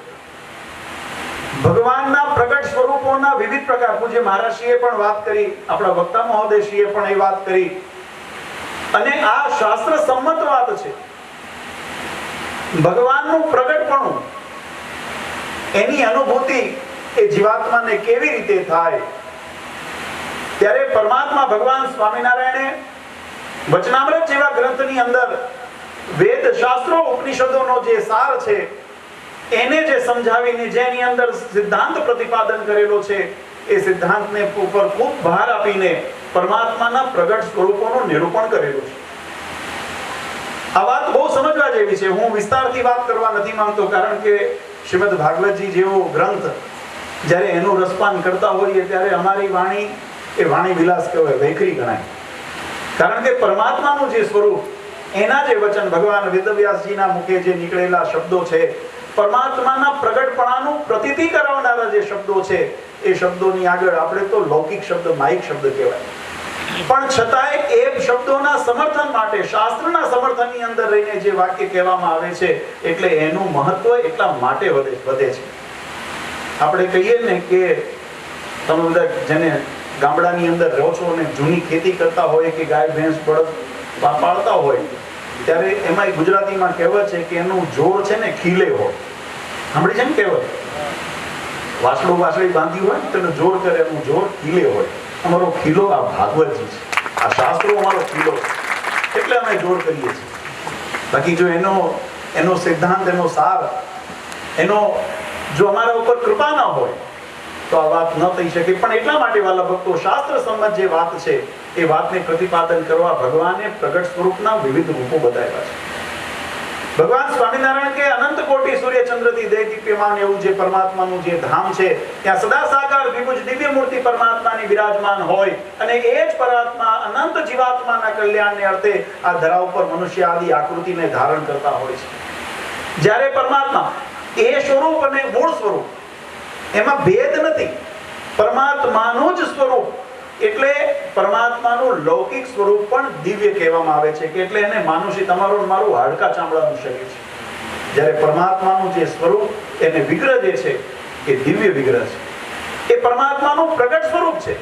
ભગવાનના પ્રગટ સ્વરૂપોના વિવિધ પ્રકાર, પૂજ્ય મહારાજશ્રીએ પણ વાત કરી, આપણા વક્તા મહોદયશ્રીએ પણ એ વાત કરી, અને આ શાસ્ત્ર સંમત વાત છે. ભગવાનનું પ્રગટપણું, એની અનુભૂતિ એ જીવાત્માને કેવી રીતે થાય, ત્યારે પરમાત્મા ભગવાન સ્વામિનારાયણે વચનામૃત જેવા ગ્રંથની અંદર વેદ શાસ્ત્રો ઉપનિષદોનો જે સાર છે એને જે સમજાવીને જેની અંદર સિદ્ધાંત પ્રતિપાદન કરેલો છે, એ સિદ્ધાંતને ઉપર ખૂબ ભાર આપીને પરમાત્માના પ્રગટ સ્વરૂપોનું નિરૂપણ કરેલું છે. આ વાત બહુ સમજવા જેવી છે. હું વિસ્તારથી વાત કરવા નથી માંગતો, કારણ કે શ્રીમદ ભાગવતજી જેવો ગ્રંથ જ્યારે એનું રસપાન કરતા હોઈએ ત્યારે અમારી વાણી એ વાણી વિલાસ કહેવાય, વૈખરી ગણાય. કારણ કે પરમાત્માનું જે સ્વરૂપ, એના જે વચન, ભગવાન વેદવ્યાસજીના મુખે જે નીકળેલા શબ્દો છે, પરમાત્માના પ્રગટપણાનું પ્રતીતિ કરાવનારા જે શબ્દો છે એ શબ્દોની આગળ આપણે તો લૌકિક શબ્દ, માયિક શબ્દ કહેવાય. પણ છતાંય એ શબ્દોના સમર્થન માટે, શાસ્ત્રના સમર્થનની અંદર રહીને જે વાક્ય કહેવામાં આવે છે એટલે એનું મહત્વ એટલા માટે વધે છે. આપણે કહીએ ને કે તમે બધા જેને ગામડાની અંદર રહો છો અને જૂની ખેતી કરતા હોય કે ગાય ભેંસ બળદ પાળતા હોય, ત્યારે એમાં ગુજરાતીમાં કહેવત છે કે એનું જોર છે ને ખીલે હોય. સાંભળી છે ને કહેવત? વાસળું વાસળી બાંધી હોય તો એનું જોર કરે, એનું જોર ખીલે હોય. અમારો ખીલો આ ભાગવતજી છે, આ શાસ્ત્રો અમારો ખીલો છે, એટલે અમે જોર કરીએ છીએ. બાકી જો એનો સિદ્ધાંત, એનો સાર, એનો જો અમારા ઉપર કૃપા ન હોય તો આ વાત ન થઈ શકે. પણ એટલા માટે વાલા ભક્તો, શાસ્ત્ર સંમત જે વાત છે એ વાતને પ્રતિપાદન કરવા ભગવાને પ્રગટ સ્વરૂપના વિવિધ રૂપો બતાવ્યા છે. ભગવાન સ્વામિનારાયણ કે અનંત કોટી સૂર્યચંદ્રથી દૈદીપ્યમાન એવું જે પરમાત્માનું જે ધામ છે, ત્યાં સદા સાકાર વિભુજ દિવ્ય મૂર્તિ પરમાત્માની વિરાજમાન હોય અને એ જ પરમાત્મા અનંત જીવાત્માના કલ્યાણને અર્થે આ ધરા ઉપર મનુષ્ય આદિ આકૃતિને ધારણ કરતા હોય છે. જ્યારે પરમાત્મા એ સ્વરૂપ અને મૂળ સ્વરૂપ એમાં ભેદ નથી, પરમાત્માનું જ સ્વરૂપ એટલે પરમાત્માનું લૌકિક સ્વરૂપ પણ દિવ્ય કહેવામાં આવે છે કે એટલે એને માનુષી, તમારું મારું હાડકા ચામડાનું શરીર છે. જ્યારે પરમાત્માનું જે સ્વરૂપ એને વિગ્રહ જે છે એ દિવ્ય વિગ્રહ છે, એ પરમાત્માનું પ્રગટ સ્વરૂપ છે.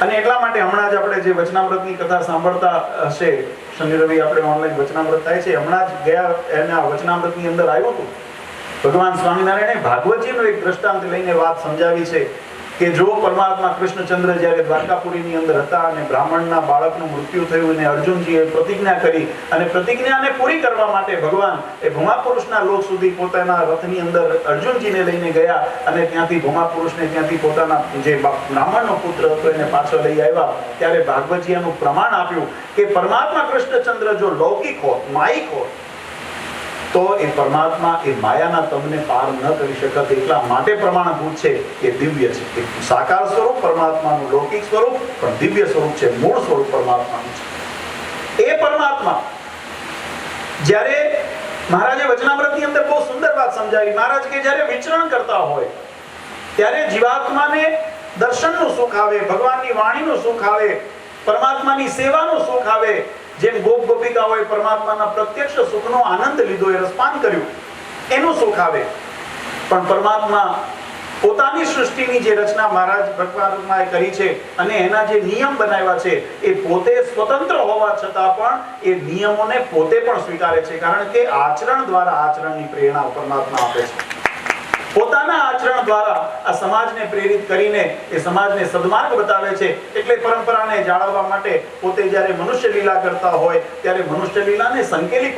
અને એટલા માટે હમણાં જ આપણે જે વચનામૃતની કથા સાંભળતા હશે, શનિ રવિ આપણે ઓનલાઈન વચનામૃત થાય છે, હમણાં જ ગયા એના વચનામૃતની અંદર આવ્યું હતું ભગવાન સ્વામિનારાયણે ભાગવતજીનો એક દ્રષ્ટાંત લઈને વાત સમજાવી છે કે જો પરમાત્મા કૃષ્ણચંદ્ર જ્યારે દ્વારકાપુરીની અંદર હતા અને બ્રાહ્મણના બાળકનું મૃત્યુ થયું અને અર્જુનજીએ પ્રતિજ્ઞા કરી અને પ્રતિજ્ઞાને પૂરી કરવા માટે ભગવાન એ ભૂમાપુરુષના લોક સુધી પોતાના રથની અંદર અર્જુનજીને લઈને ગયા અને ત્યાંથી ભૂમાપુરુષને ત્યાંથી પોતાના જે બ્રાહ્મણનો પુત્ર હતો એને પાછો લઈ આવ્યા, ત્યારે ભાગવતજી એનું પ્રમાણ આપ્યું કે પરમાત્મા કૃષ્ણચંદ્ર જો લૌકિક હોત, માયિક હોત, તો એ પરમાત્મા એ માયાના તમને પાર ન કરી શકત. એટલા માટે પ્રમાણભૂત છે કે દિવ્ય છે. એ સાકાર સ્વરૂપ પરમાત્માનું લૌકિક સ્વરૂપ પણ દિવ્ય સ્વરૂપ છે, મૂળ સ્વરૂપ પરમાત્માનું છે. એ પરમાત્મા જ્યારે મહારાજે વચનામૃતની અંદર બહુ સુંદર વાત સમજાવી. મહારાજ કે જ્યારે વિચરણ કરતા હોય ત્યારે જીવાત્માને દર્શનનું સુખ આવે, ભગવાનની વાણીનું સુખ આવે, પરમાત્માની સેવાનું સુખ આવે. જેમ ગોપ ગોપિકાઓએ પરમાત્માના પ્રત્યક્ષ સુખનો આનંદ લીધો, એ રસપાન કર્યું, એનું સુખ આવે. પણ પરમાત્મા પોતાની સૃષ્ટિની જે રચના મહારાજ ભગવાનએ કરી છે અને એના જે નિયમ બનાવ્યા છે એ પોતે સ્વતંત્ર હોવા છતાં પણ એ નિયમોને પોતે પણ સ્વીકારે છે. કારણ કે આચરણ દ્વારા આચરણની પ્રેરણા પરમાત્મા આપે છે. પોતાના આચરણ દ્વારા આ સમાજને પ્રેરિત કરીને એ સમાજને સદમાર્ગ બતાવે છે. એટલે પરંપરાને જાળવવા માટે પોતે જ્યારે મનુષ્ય લીલા કરતા હોય ત્યારે મનુષ્ય લીલાને સંકેલી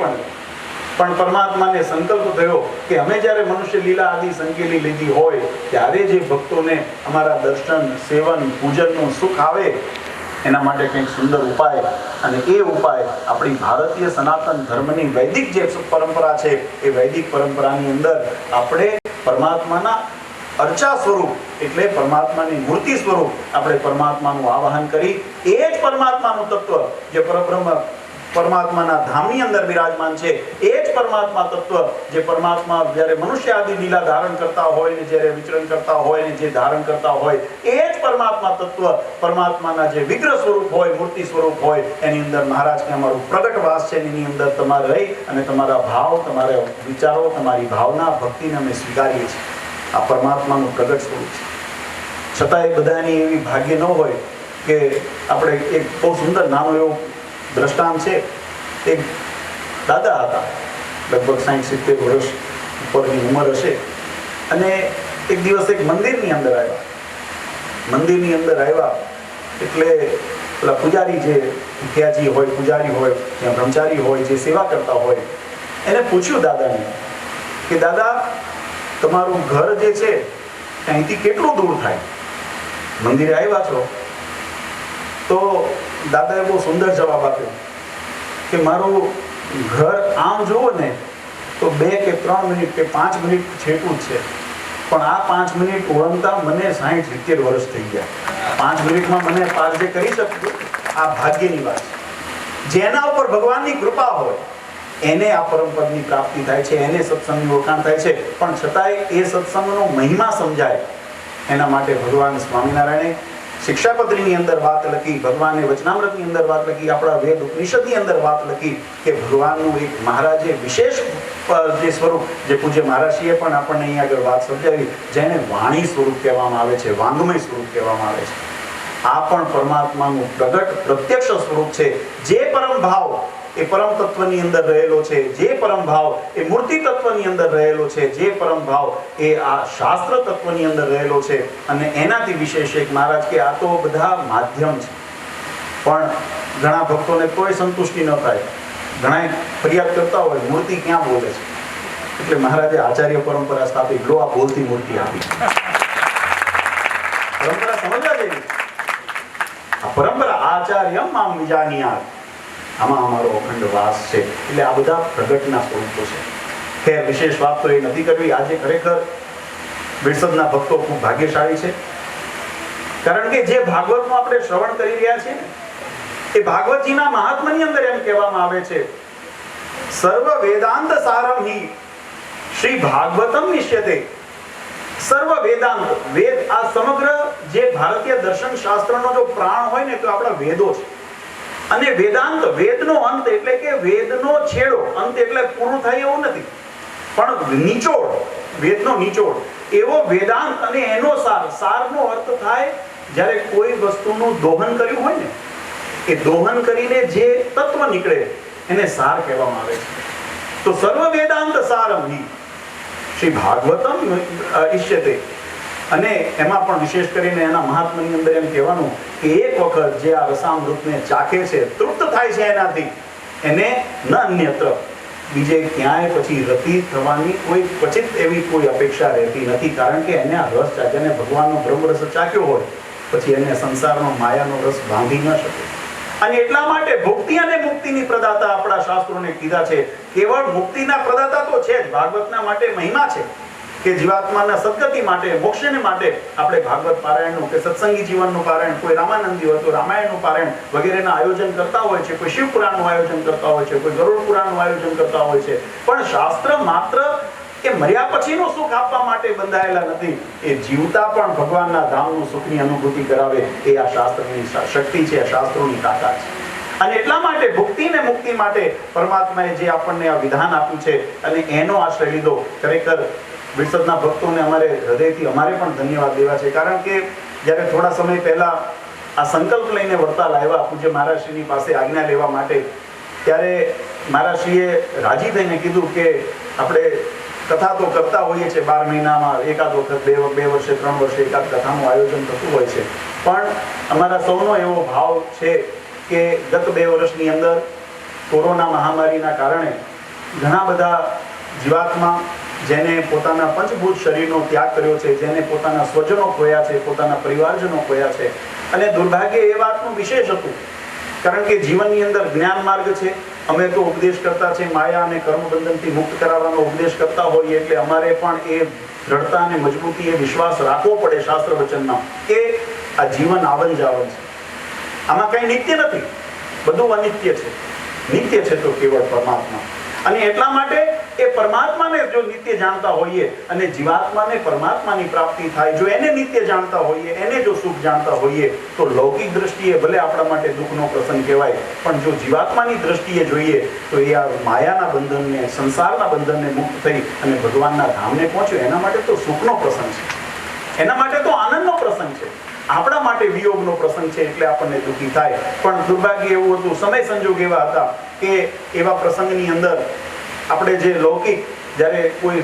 પણ પરમાત્માને સંકલ્પ થયો કે અમે જ્યારે મનુષ્ય લીલા આદિ સંકેલી લીધી હોય ત્યારે જે ભક્તોને અમારા દર્શન, સેવન, પૂજનનું સુખ આવે એના માટે કંઈક સુંદર ઉપાય, અને એ ઉપાય આપણી ભારતીય સનાતન ધર્મની વૈદિક જે પરંપરા છે એ વૈદિક પરંપરાની અંદર આપણે પરમાત્માના અર્ચા સ્વરૂપ એટલે પરમાત્માની મૂર્તિ સ્વરૂપ આપણે પરમાત્માનું આવાહન કરી એ જ પરમાત્માનું તત્વ જે પરબ્રહ્મ પરમાત્માના ધામની અંદર બિરાજમાન છે, એ જ પરમાત્મા તત્વ જે પરમાત્મા જ્યારે મનુષ્ય આદિ લીલા ધારણ કરતા હોય ને જ્યારે વિચરણ કરતા હોય ને જે ધારણ કરતા હોય એ જ પરમાત્મા તત્વ પરમાત્માના જે વિગ્રહ સ્વરૂપ હોય, મૂર્તિ સ્વરૂપ હોય એની અંદર મહારાજ કે અમારું પ્રગટ વાસ છે, એની અંદર તમારે રહી અને તમારા ભાવ, તમારા વિચારો, તમારી ભાવના, ભક્તિને અમે સ્વીકારીએ છીએ. આ પરમાત્માનું પ્રગટ સ્વરૂપ છે. છતાં એ બધાની એવી ભાગ્ય ન હોય કે આપણે એક બહુ સુંદર નાનો એવો દ્રષ્ટાંત છે. એક દાદા હતા, લગભગ 60-70 વર્ષ ઉપરની ઉંમર હશે, અને એક દિવસ એક મંદિરની અંદર આવ્યા. મંદિરની અંદર આવ્યા એટલે પેલા પૂજારી જે મુખિયાજી હોય, પૂજારી હોય, ત્યાં બ્રહ્મચારી હોય, જે સેવા કરતા હોય, એને પૂછ્યું દાદાને કે દાદા તમારું ઘર જે છે અહીંથી કેટલું દૂર થાય? મંદિરે આવ્યા છો? તો દાદાએ બહુ સુંદર જવાબ આપ્યો કે મારું ઘર આમ જુઓ ને તો 2 કે 3 મિનિટ કે 5 મિનિટ છેટું જ છે, પણ આ 5 મિનિટ ઓળંગતા મને 60-70 વર્ષ થઈ ગયા. 5 મિનિટમાં મને પાર જે કરી શકું આ ભાગ્યની વાત છે. જેના ઉપર ભગવાનની કૃપા હોય એને આ પરમ પદની પ્રાપ્તિ થાય છે, એને સત્સંગની ઓળખાણ થાય છે. પણ છતાંય એ સત્સંગનો મહિમા સમજાય એના માટે ભગવાન સ્વામિનારાયણે શિક્ષાપત્રીની અંદર વાત લખી, ભગવાને વચનામૃતની અંદર વાત લખી, આપણા વેદ ઉપનિષદની અંદર વાત લખી કે ભગવાનનું એક મહારાજે વિશેષ જે સ્વરૂપ, જે પૂજ્ય મહારાજશ્રીએ પણ આપણને અહીંયા આગળ વાત સમજાવી, જેને વાણી સ્વરૂપ કહેવામાં આવે છે, વાંગમય સ્વરૂપ કહેવામાં આવે છે. આ પણ પરમાત્માનું પ્રગટ પ્રત્યક્ષ સ્વરૂપ છે. જે પરમ ભાવ એ પરમ તત્વની અંદર રહેલો છે, જે પરમ ભાવ એ મૂર્તિ તત્વની અંદર રહેલો છે, જે પરમ ભાવ એ આ શાસ્ત્ર તત્વની અંદર રહેલો છે. અને એનાથી વિશેષ એક મહારાજ કે આ તો બધા માધ્યમ છે, પણ ઘણા ભક્તોને કોઈ સંતુષ્ટિ ન થાય. ઘણા ફરિયાદ કરતા હોય મૂર્તિ ક્યાં બોલે છે, એટલે મહારાજે આચાર્ય પરંપરા સ્થાપી, લો આ બોલતી મૂર્તિ આપી. પરંપરા સમજવા જેવી. આ પરંપરા આચાર્યમ મામ વિજાનીયાત, આમાં અમારો અખંડ વાસ છે. એટલે આ બધા પ્રગટના સ્વરૂપો છે. ખેર વિશેષ વાત તો એ નથી કરવી. આજે ખરેખર વિરસદના ભક્તો ખૂબ ભાગ્યશાળી છે, કારણ કે જે ભાગવતનું આપણે શ્રવણ કરી રહ્યા છીએ ને, એ ભાગવતજીના મહાત્માની અંદર એમ કહેવામાં આવે છે, સર્વ વેદાંત સારમ હિ શ્રી ભાગવતમ નિશ્યતે. સર્વ વેદાંત, વેદ, આ સમગ્ર જે ભારતીય દર્શન શાસ્ત્રનો જો પ્રાણ હોય ને તો આપણા વેદો છે. અને વેદાંત, વેદનો અંત એટલે કે વેદનો છેડો, અંત એટલે પૂરું થાય એવું નથી, પણ નિચોડ, વેદનો નિચોડ એવો વેદાંત. અને એનો સાર, સારનો અર્થ થાય જ્યારે કોઈ વસ્તુનું દોહન કર્યું હોય ને, એ દોહન કરીને જે તત્વ નીકળે એને સાર કહેવામાં આવે છે. તો સર્વ વેદાંત સારમ હિ શ્રી ભાગવતમ ઇષ્યતે. અને એમાં પણ વિશેષ કરીને એના મહાત્માની અંદર એમ કહેવાનું કે એક વખત જે આ રસામૃતને ચાખે છે, તૃપ્ત થાય છે એનાથી, એને ન અન્યત્ર બીજે ક્યાંય પછી રતિ થવાની કોઈ ક્વચિત એવી કોઈ અપેક્ષા રહેતી નથી. કારણ કે એને આ રસ ચાખ્યો, એને ભગવાનનો બ્રહ્મરસ ચાખ્યો હોય પછી એને સંસારનો માયાનો રસ બાંધી ન શકે. અને એટલા માટે ભુક્તિ અને મુક્તિની પ્રદાતા આપણા શાસ્ત્રોને કીધા છે. કેવળ મુક્તિના પ્રદાતા તો છે જ, ભાગવતના માટે મહિમા છે કે જીવાત્માના સદગતિ માટે, મોક્ષને માટે આપણે ભાગવત પારાયણનું કે સત્સંગી જીવનનું પારાયણ, કોઈ રામાનંદી હોય તો રામાયણનું પારાયણ વગેરેના આયોજન કરતા હોય છે, કોઈ શિવ પુરાણનું આયોજન કરતા હોય છે, કોઈ ગરુડ પુરાણનું આયોજન કરતા હોય છે. પણ શાસ્ત્ર માત્ર કે મર્યા પછીનું સુખ આપવા માટે બંધાયેલા નથી, એ જીવતા પણ ભગવાનના ધામનું સુખની અનુભૂતિ કરાવે, એ આ શાસ્ત્રની શક્તિ છે, આ શાસ્ત્રોની તાકાત છે. અને એટલા માટે ભુક્તિ ને મુક્તિ માટે પરમાત્માએ જે આપણને આ વિધાન આપ્યું છે અને એનો આશ્રય લીધો, ખરેખર વિરસદના ભક્તોને અમારે હૃદયથી અમારે પણ ધન્યવાદ દેવા છે. કારણ કે જ્યારે થોડા સમય પહેલા આ સંકલ્પ લઈને વડતાલ આવ્યા પૂજ્ય મહારાજશ્રીની પાસે આજ્ઞા લેવા માટે, ત્યારે મહારાજશ્રીએ રાજી થઈને કીધું કે આપણે કથા તો કરતા હોઈએ છીએ 12 મહિનામાં એકાદ વખત, બે વર્ષે 3 વર્ષે એકાદ કથાનું આયોજન થતું હોય છે, પણ અમારા સૌનો એવો ભાવ છે કે ગત 2 વર્ષની અંદર કોરોના મહામારીના કારણે ઘણા બધા જીવાત્મા જેને પોતાના પંચભૂત શરીરનો ત્યાગ કર્યો છે, જેને પોતાના સ્વજનો ખોયા છે, પોતાના પરિવારજનો ખોયા છે. અને દુર્ભાગ્ય એ વાતનું વિશેષ હતું, કારણ કે જીવનની અંદર જ્ઞાન માર્ગ છે, અમે તો ઉપદેશ કરતા છે, માયા અને કર્મબંધનથી મુક્ત કરાવવાનો ઉપદેશ કરતા હોઈએ, એટલે અમારે પણ એ દ્રઢતા અને મજબૂતી, એ વિશ્વાસ રાખવો પડે શાસ્ત્ર વચનમાં કે આ જીવન આવન જાવન છે, આમાં કઈ નિત્ય નથી, બધું અનિત્ય છે. નિત્ય છે તો કેવળ પરમાત્મા. અને એટલા માટે એ પરમાત્માને જો નિત્ય જાણતા હોઈએ અને જીવાત્માને પરમાત્માની પ્રાપ્તિ થાય, જો એને નિત્ય જાણતા હોઈએ, એને જો સુખ જાણતા હોઈએ, તો લૌકિક દ્રષ્ટિએ ભલે આપણા માટે દુઃખનો પ્રસંગ કહેવાય, પણ જો જીવાત્માની દ્રષ્ટિએ જોઈએ તો એ આ માયાના બંધનને, સંસારના બંધનને મુક્ત થઈ અને ભગવાનના ધામને પહોંચ્યો, એના માટે તો સુખનો પ્રસંગ છે, એના માટે તો આનંદનો પ્રસંગ છે. આપણા માટે વિયોગનો પ્રસંગ છે એટલે આપણને દુઃખી થાય. પણ દુર્ભાગ્ય એવું હતું, સમય સંજોગ એવા હતા કે એવા પ્રસંગની અંદર આપણે જે લૌકિક, જ્યારે કોઈ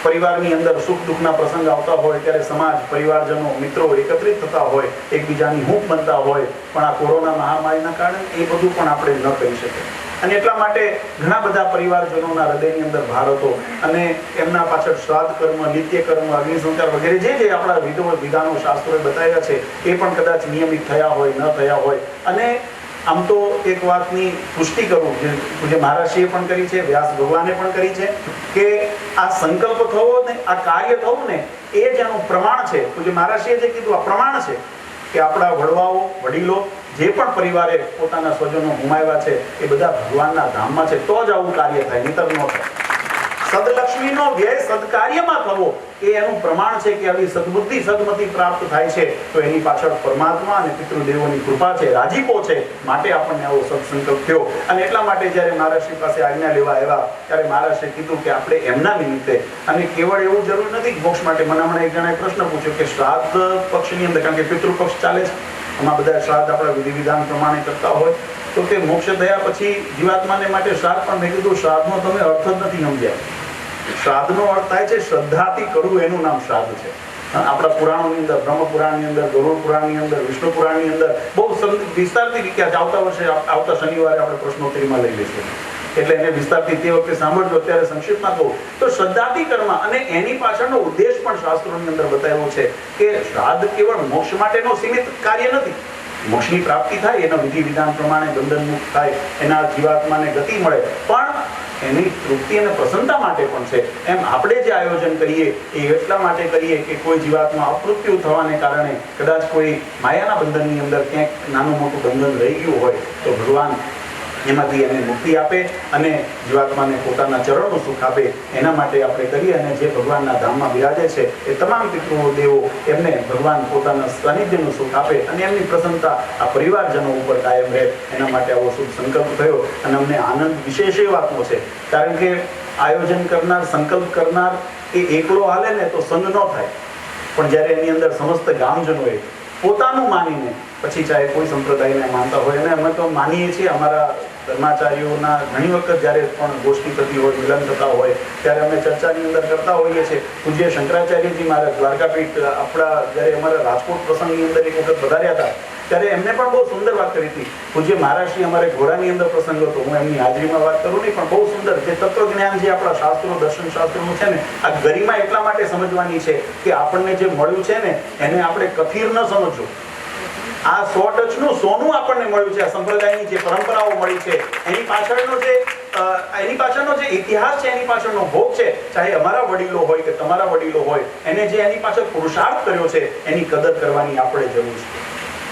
પરિવારની અંદર સુખ દુઃખના પ્રસંગ આવતા હોય ત્યારે સમાજ, પરિવારજનો, મિત્રો એકત્રિત થતા હોય, એકબીજાની હૂંફ બનતા હોય, પણ આ કોરોના મહામારીના કારણે એ બધું પણ આપણે ન કહી શકીએ. અને એટલા માટે ઘણા બધા પરિવારજનોના હૃદયની અંદર ભાર હતો અને એમના પાછળ શ્રાદ્ધ કર્મ, નિત્ય કર્મ, અગ્નિ સંસ્કાર વગેરે જે આપણા વિધાનો શાસ્ત્રોએ બતાવ્યા છે એ પણ કદાચ નિયમિત થયા હોય, ન થયા હોય. અને આમ તો એક વાતની પુષ્ટિ કરું, જે મહારાજશ્રીએ પણ કરી છે, વ્યાસ ભગવાને પણ કરી છે, કે આ સંકલ્પ થવો ને, આ કાર્ય થવું ને, એ જ એનું પ્રમાણ છે. જે મહારાજશ્રીએ જે કીધું આ પ્રમાણ છે, કે આપણા વડવાઓ વડીલો જે પણ પરિવારે પોતાના સ્વજનો ગુમાવ્યા છે એ બધા ભગવાનના ધામમાં છે, તો જ આવું કાર્ય થાય, નહીતર ન થાય. સદલક્ષ્મીનો વ્યય સદકાર્યમાં થવો એ એનું પ્રમાણ છે કે આવી સદબુદ્ધિ સદમતિ પ્રાપ્ત થાય છે તો એની પાછળ પરમાત્મા અને પિતૃદેવોની કૃપા છે, રાજીપો છે, માટે આપણને આવો સત્સંકલ્પ થયો. અને એટલા માટે જ્યારે મહારાજશ્રી પાસે આજ્ઞા લેવા આવ્યા ત્યારે મહારાજશ્રીએ કીધું કે આપણે એમના નિમિત્તે, અને કેવળ એવું જરૂર નથી કે મોક્ષ માટે. મને હમણાં એક જણાએ પ્રશ્ન પૂછ્યો કે શ્રાદ્ધ પક્ષની અંદર, કારણ કે પિતૃપક્ષ ચાલે છે, એમાં બધા શ્રાદ્ધ આપણા વિધિ વિધાન પ્રમાણે કરતા હોય, તો કે મોક્ષ થયા પછી જીવાત્માને માટે શ્રાદ્ધ. પણ મેં કીધું શ્રાદ્ધનો તમે અર્થ જ નથી સમજ્યા. શ્રાદ્ધનો અર્થ થાય છે શ્રદ્ધાથી કરવું, એનું નામ શ્રાદ્ધ છે. આપણા પુરાણોની અંદર, બ્રહ્મ પુરાણની અંદર, ગરુડ પુરાણની અંદર, વિષ્ણુ પુરાણની અંદર બહુ વિસ્તારથી વિખ્યાત. આવતા વર્ષે આવતા શનિવારે આપણે પ્રશ્નોત્તરીમાં લઈ લઈશું, એટલે એને વિસ્તારથી તે વખતે સાંભળજો. અત્યારે સંક્ષિપ્તમાં કહું તો શ્રદ્ધાથી કર્મ, અને એની પાછળનો ઉદ્દેશ પણ શાસ્ત્રોની અંદર બતાવ્યો છે કે શ્રાદ્ધ કેવળ મોક્ષ માટેનો સીમિત કાર્ય નથી. મોક્ષની પ્રાપ્તિ થાય, એના વિધિ વિધાન પ્રમાણે બંધન મુક્ત થાય, એના જીવાત્માને ગતિ મળે, પણ એની તૃપ્તિ અને પ્રસન્નતા માટે પણ છે. એમ આપણે જે આયોજન કરીએ એ એટલા માટે કરીએ કે કોઈ જીવાત્મા અપમૃત્યુ થવાને કારણે કદાચ કોઈ માયાના બંધનની અંદર ક્યાંક નાનું મોટું બંધન રહી ગયું હોય તો ભગવાન એમાંથી એને મુક્તિ આપે અને જીવાત્માને પોતાના ચરણનું સુખ આપે. એના માટે આપણે કરીએ. અને જે ભગવાનના ધામમાં બિરાજે છે એ તમામ પિતૃઓ દેવો, એમને ભગવાન પોતાના સાનિધ્યનું સુખ આપે અને એમની પ્રસન્નતા આ પરિવારજનો ઉપર કાયમ રહે. એના માટે આવો શુભ સંકલ્પ થયો. અને અમને આનંદ વિશેષ એ વાતનો છે, કારણ કે આયોજન કરનાર, સંકલ્પ કરનાર એ એકલો હાલે ને તો સંગ ન થાય, પણ જ્યારે એની અંદર સમસ્ત ગામજનોએ પોતાનું માનીને, પછી ચાહે કોઈ સંપ્રદાયને માનતા હોય, અને અમે તો માનીએ છીએ, અમારા ધર્માચાર્યોના ઘણી વખત જ્યારે પણ ગોષ્ઠી થતી હોય, મિલન થતા હોય, ત્યારે અમે ચર્ચાની અંદર કરતા હોઈએ છીએ. પૂજ્ય શંકરાચાર્યજી મારા દ્વારકાપીઠ, આપણા જ્યારે અમારા રાજકોટ પ્રસંગની અંદર એક વખત વધાર્યા હતા, ત્યારે એમને પણ બહુ સુંદર વાત કરી હતી. પૂજ્ય મહારાજશ્રી અમારે ઘોડાની અંદર પ્રસંગ હતો, હું એમની હાજરીમાં વાત કરું નહીં, પણ બહુ સુંદર જે તત્વજ્ઞાન જે આપણા શાસ્ત્રો, દર્શન શાસ્ત્રોનું છે ને, આ ગરિમા એટલા માટે સમજવાની છે કે આપણને જે મળ્યું છે ને એને આપણે કથિર ન સમજવું. આ 100 ટચનું સોનું આપણને મળ્યું છે. આ સંપ્રદાયની જે પરંપરાઓ મળી છે એની પાછળનો જે ઇતિહાસ છે, એની પાછળનો ભોગ છે, ચાહે અમારા વડીલો હોય કે તમારા વડીલો હોય, એને જે એની પાછળ પુરુષાર્થ કર્યો છે એની કદર કરવાની આપણે જરૂર છે.